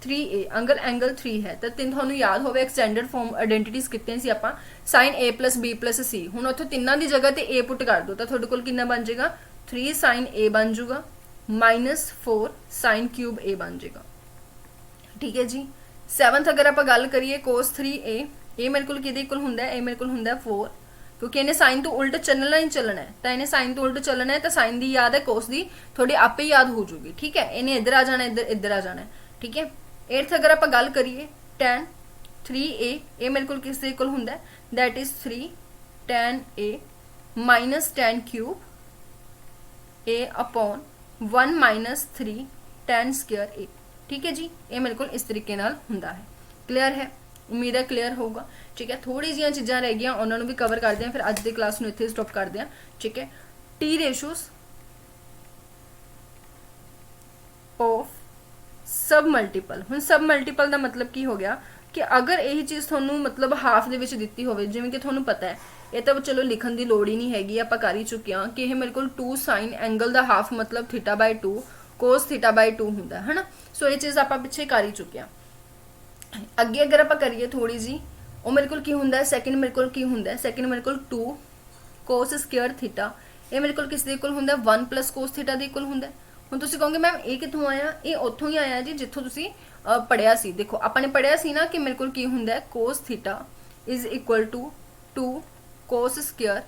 3a अंगल एंगल 3 है। तो तीन थोड़ा याद हो एक्सटेंडेड फॉर्म आइडेंटिटीज कितने सी आप sine a plus b plus c। हुण उत्थे तिन्नां दी जगह ते a पुट कर दो तो थोड़े कोल कितना बन जाएगा 3 साइन a बन जाऊगा माइनस 4 साइन क्यूब a बन जाएगा। ठीक है जी, 7th अगर आप गल करिए कोस 3a, ये मेरे को किहदे इक्वल हुंदा है, ये मेरे को हुंदा है 4, क्योंकि इन्हें साइन तो उल्ट चलना ही चलना है। तो इन्हें साइन तो उल्ट चलना है, तो साइन दी याद है कोस दी थोड़ी आपे याद हो जूगी। ठीक है, इन्हें इधर आ जाना, इधर इधर आ जाना है। ठीक है, 8th अगर आप गल करिए tan 3a, ये मेरे को किस इक्वल हुंदा है, that is 3 tan a minus tan cube a upon 1 minus 3 tan square a। ठीक है जी, ये मेरे को इस तरीके नाल हुंदा है। क्लियर है, उम्मीद है क्लियर होगा। ठीक है, थोड़ी जी चीज़ां रह गई उन्होंने भी कवर करते हैं, फिर अज की क्लास में इत्थे स्टॉप करते हैं। ठीक है, टी रेशोस ऑफ सब मल्टीपल। हुण सब मल्टीपल का मतलब की हो गया कि अगर यही चीज़ थोनू मतलब हाफ दे विच दित्ती होवे, जिवें कि थोनू पता है, ये तो चलो लिखण की लोड़ ही नहीं हैगी, आपां कर ही चुके हैं कि यह मेरे को 2 साइन एंगल का हाफ मतलब θ/2 कोस θ/2 हुंदा है ना। सो ये चीज़ आपां पिछे कर ही चुके हैं। अगे अगर आप करिए थोड़ी जी, वो मेरे को की हुंदा है सैकेंड मेरे को की हुंदा है सैकेंड मेरे को 2 कोस स्क्वायर थीटा, ये मेरे को किस दे इक्वल हुंदा है 1 प्लस कोस थीटा दे इक्वल हुंदा है। ਹੁਣ ਤੁਸੀਂ ਕਹੋਗੇ ਮੈਮ ਇਹ ਕਿੱਥੋਂ ਆਇਆ, ਇਹ ਉੱਥੋਂ ਹੀ ਆਇਆ ਜੀ ਜਿੱਥੋਂ ਤੁਸੀਂ ਪੜਿਆ ਸੀ। ਦੇਖੋ ਆਪਾਂ ਨੇ ਪੜਿਆ ਸੀ ਨਾ ਕਿ ਮੇਰੇ ਕੋਲ ਕੀ ਹੁੰਦਾ ਹੈ, cos theta is equal to 2 cos square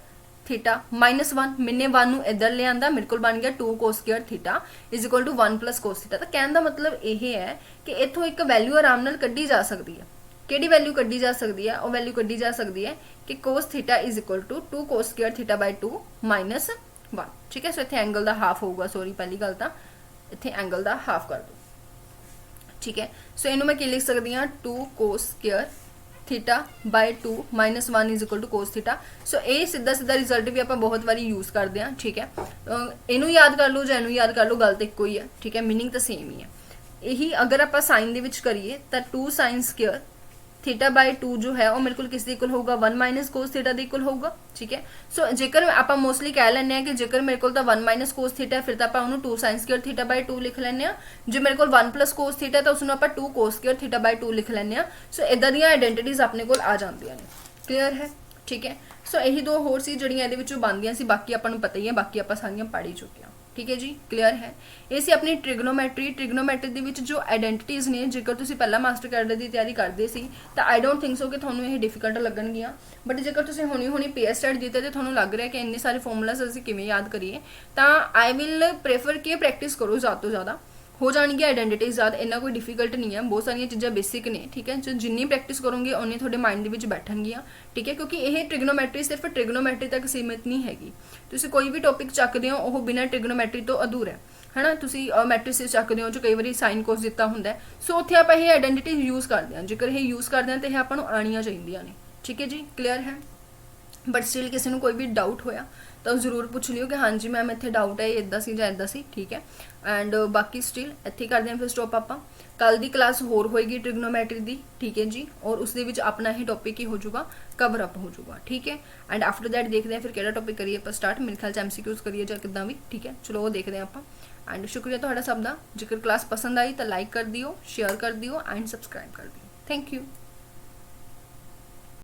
theta minus 1, ਮੈਨੇ 1 ਨੂੰ ਇੱਧਰ ਲਿਆਂਦਾ, ਮੇਰੇ ਕੋਲ ਬਣ ਗਿਆ 2 cos square theta is equal to 1 plus cos theta. ਤਾਂ ਕਹਿਣ ਦਾ ਮਤਲਬ ਇਹ ਹੈ ਕਿ ਇੱਥੋਂ ਇੱਕ ਵੈਲਿਊ ਆਰਾਮ ਨਾਲ ਕੱਢੀ ਜਾ ਸਕਦੀ ਹੈ। ਕਿਹੜੀ ਵੈਲਿਊ ਕੱਢੀ ਜਾ ਸਕਦੀ ਹੈ, ਉਹ ਵੈਲਿਊ ਕੱਢੀ ਜਾ ਸਕਦੀ ਹੈ ਕਿ cos theta is equal to 2 cos square theta by 2 minus 1, ਠੀਕ ਹੈ। ਸੋ ਇੱਥੇ ਐਂਗਲ ਦਾ ਹਾਫ ਹੋਊਗਾ, ਸੋਰੀ ਪਹਿਲੀ ਗੱਲ ਤਾਂ ਇੱਥੇ ਐਂਗਲ ਦਾ ਹਾਫ ਕਰ ਦੋ, ਠੀਕ ਹੈ। ਸੋ ਇਹਨੂੰ ਮੈਂ ਕੀ ਲਿਖ ਸਕਦੀ ਹਾਂ, 2 cos square theta by 2 minus 1 is equal to cos ਥੀਟਾ। ਸੋ ਇਹ ਸਿੱਧਾ ਰਿਜ਼ਲਟ ਵੀ ਆਪਾਂ ਬਹੁਤ ਵਾਰੀ ਯੂਜ਼ ਕਰਦੇ ਹਾਂ, ਠੀਕ ਹੈ। ਇਹਨੂੰ ਯਾਦ ਕਰ ਲਓ ਜਾਂ ਇਹਨੂੰ ਯਾਦ ਕਰ ਲਓ, ਗੱਲ ਤਾਂ ਇੱਕੋ ਹੀ ਹੈ, ਠੀਕ ਹੈ, ਮੀਨਿੰਗ ਤਾਂ ਸੇਮ ਹੀ ਹੈ। ਇਹੀ ਅਗਰ ਆਪਾਂ ਸਾਈਨ ਦੇ ਵਿੱਚ ਕਰੀਏ ਤਾਂ 2 ਸਾਈਨ ਸਕੁਅਰ ਥੀਟਾ ਬਾਈ 2 ਜੋ ਹੈ ਉਹ ਮੇਰੇ ਕੋਲ ਕਿਸ ਦੇ ਇਕੁਅਲ ਹੋਊਗਾ, 1 ਮਾਈਨਸ ਕੋਸ ਥੀਟਾ ਦੇ ਇਕੁਅਲ ਹੋਊਗਾ, ਠੀਕ ਹੈ। ਸੋ ਜੇਕਰ ਆਪਾਂ ਮੋਸਟਲੀ ਕਹਿ ਲੈਂਦੇ ਹਾਂ ਕਿ ਜੇਕਰ ਮੇਰੇ ਕੋਲ ਤਾਂ 1 ਮਾਈਨਸ ਕੋਸ ਥੀਟਾ ਫਿਰ ਤਾਂ ਆਪਾਂ ਉਹਨੂੰ 2 ਸਾਈਨ ਸਕੁਅਰ ਥੀਟਾ ਬਾਈ 2 ਲਿਖ ਲੈਂਦੇ ਹਾਂ। ਜੇ ਮੇਰੇ ਕੋਲ 1 ਪਲਸ ਕੋਸ ਥੀਟਾ ਤਾਂ ਉਸਨੂੰ ਆਪਾਂ 2 ਕੋਸ ਸਕੁਅਰ ਥੀਟਾ ਬਾਈ 2 ਲਿਖ ਲੈਂਦੇ ਹਾਂ। ਸੋ ਇਦਾਂ ਦੀਆਂ ਆਈਡੈਂਟੀਟੀਜ਼ ਆਪਣੇ ਕੋਲ ਆ ਜਾਂਦੀਆਂ ਨੇ, ਕਲੀਅਰ ਹੈ, ਠੀਕ ਹੈ। ਸੋ ਇਹੀ ਦੋ ਹੋਰ ਸੀ ਜਿਹੜੀਆਂ ਇਹਦੇ ਵਿੱਚੋਂ ਬਣਦੀਆਂ ਸੀ, ਬਾਕੀ ਆਪਾਂ ਨੂੰ ਪਤਾ ਹੀ ਹੈ, ਬਾਕੀ ਆਪਾਂ ਸਾਰੀਆਂ ਪੜ੍ਹ ਹੀ ਚੁੱਕੇ ਹਾਂ, ਠੀਕ ਹੈ ਜੀ, ਕਲੀਅਰ ਹੈ। ਇਹ ਸੀ ਆਪਣੀ ਟ੍ਰਿਗਨੋਮੈਟਰੀ ਦੇ ਵਿੱਚ ਜੋ ਆਇਡੈਂਟੀਟੀਜ਼ ਨੇ। ਜੇਕਰ ਤੁਸੀਂ ਪਹਿਲਾਂ ਮਾਸਟਰ ਕੈਡਰ ਦੀ ਤਿਆਰੀ ਕਰਦੇ ਸੀ ਤਾਂ ਆਈ ਡੋਂਟ ਥਿੰਕ ਸੋ ਕਿ ਤੁਹਾਨੂੰ ਇਹ ਡਿਫਿਕਲਟ ਲੱਗਣਗੀਆਂ, ਬਟ ਜੇਕਰ ਤੁਸੀਂ ਹੁਣੀ ਪੀਐਸਟੈਟ ਦਿੱਤੇ ਤੇ ਤੁਹਾਨੂੰ ਲੱਗ ਰਿਹਾ ਕਿ ਇੰਨੇ ਸਾਰੇ ਫਾਰਮੂਲਾਸ ਅਸੀਂ ਕਿਵੇਂ ਯਾਦ ਕਰੀਏ, ਤਾਂ ਆਈ ਵਿਲ ਪ੍ਰੇਫਰ ਕਿ ਪ੍ਰੈਕਟਿਸ ਕਰੋ, ਜ਼ਿਆਦਾ ਤੋਂ ਜ਼ਿਆਦਾ ਹੋ ਜਾਣਗੀ ਆਇਡੈਂਟੀਟੀਜ਼ ਯਾਦ। ਇੰਨਾ ਕੋਈ ਡਿਫਿਕਲਟ ਨਹੀਂ ਹੈ, ਬਹੁਤ ਸਾਰੀਆਂ ਚੀਜ਼ਾਂ ਬੇਸਿਕ ਨੇ, ਠੀਕ ਹੈ। ਜਿੰਨੀ ਪ੍ਰੈਕਟਿਸ ਕਰੋਗੇ ਉਨੀ ਤੁਹਾਡੇ ਮਾਈਂਡ ਦੇ ਵਿੱਚ ਬੈਠਣਗੀਆਂ, ਠੀਕ ਹੈ। ਕਿਉਂਕਿ ਇਹ ਟ੍ਰਿਗਨੋਮੈਟਰੀ ਸਿਰਫ ਟ੍ਰਿਗਨੋਮੈਟਰੀ ਤੱਕ ਸੀਮਿਤ ਨਹੀਂ ਹੈਗੀ। ਤੁਸੀਂ ਕੋਈ ਵੀ ਟੌਪਿਕ ਚੱਕਦੇ ਹੋ ਉਹ ਬਿਨਾਂ ਟ੍ਰਿਗਨੋਮੈਟਰੀ ਤੋਂ ਅਧੂਰਾ ਹੈ, ਹਨਾ। ਤੁਸੀਂ ਮੈਟ੍ਰਿਸਿਸ ਚੱਕਦੇ ਹੋ ਜੋ ਕਈ ਵਾਰੀ ਸਾਈਨ ਕੋਸ ਦਿੱਤਾ ਹੁੰਦਾ ਹੈ, ਸੋ ਉੱਥੇ ਆਪਾਂ ਇਹ ਆਇਡੈਂਟੀਟੀ ਯੂਜ਼ ਕਰਦੇ ਹਾਂ। ਜੇਕਰ ਇਹ ਯੂਜ਼ ਕਰਦੇ ਹਾਂ ਤਾਂ ਇਹ ਆਪਾਂ ਨੂੰ ਆਉਣੀਆਂ ਚਾਹੀਦੀਆਂ ਨੇ, ਠੀਕ ਹੈ ਜੀ, ਕਲੀਅਰ ਹੈ। ਬਟ ਸਟਿਲ ਕਿਸੇ ਨੂੰ ਕੋਈ ਵੀ ਡਾਊਟ ਹੋਇਆ ਤਾਂ ਜ਼ਰੂਰ ਪੁੱਛ ਲਿਓ ਕਿ ਹਾਂਜੀ ਮੈਮ ਇੱਥੇ ਡਾਊਟ ਹੈ, ਇੱਦਾਂ ਸੀ ਜਾਂ ਇੱਦਾਂ ਸੀ, ਠੀਕ ਹੈ। ਐਂਡ ਬਾਕੀ ਸਟਿਲ ਇੱਥੇ ਕਰਦੇ ਹਾਂ ਫਿਰ ਸਟਾਪ ਆਪਾਂ। ਕੱਲ ਦੀ ਕਲਾਸ ਹੋਰ ਹੋਏਗੀ ਟ੍ਰਿਗਨੋਮੈਟਰੀ ਦੀ, ਠੀਕ ਹੈ ਜੀ, ਔਰ ਉਸ ਦੇ ਵਿੱਚ ਆਪਣਾ ਇਹ ਟੌਪਿਕ ਹੀ ਹੋ ਜਾਊਗਾ, ਕਵਰ ਅਪ ਹੋ ਜਾਊਗਾ, ਠੀਕ ਹੈ। ਐਂਡ ਆਫਟਰ ਦੈਟ ਦੇਖਦੇ ਹਾਂ ਫਿਰ ਕਿਹੜਾ ਟੌਪਿਕ ਕਰੀਏ ਆਪਾਂ ਸਟਾਰਟ। ਮੇਰੇ ਖਿਆਲ 'ਚ MCQs ਕਰੀਏ ਜਾਂ ਕਿੱਦਾਂ ਵੀ, ਠੀਕ ਹੈ। ਚਲੋ ਉਹ ਦੇਖਦੇ ਹਾਂ ਆਪਾਂ। ਐਂਡ ਸ਼ੁਕਰੀਆ ਤੁਹਾਡਾ ਸਭ ਦਾ। ਜੇਕਰ ਕਲਾਸ ਪਸੰਦ ਆਈ ਤਾਂ ਲਾਈਕ ਕਰ ਦਿਓ, ਸ਼ੇਅਰ ਕਰ ਦਿਓ ਐਂਡ ਸਬਸਕ੍ਰਾਈਬ ਕਰ ਦਿਓ। Thank you.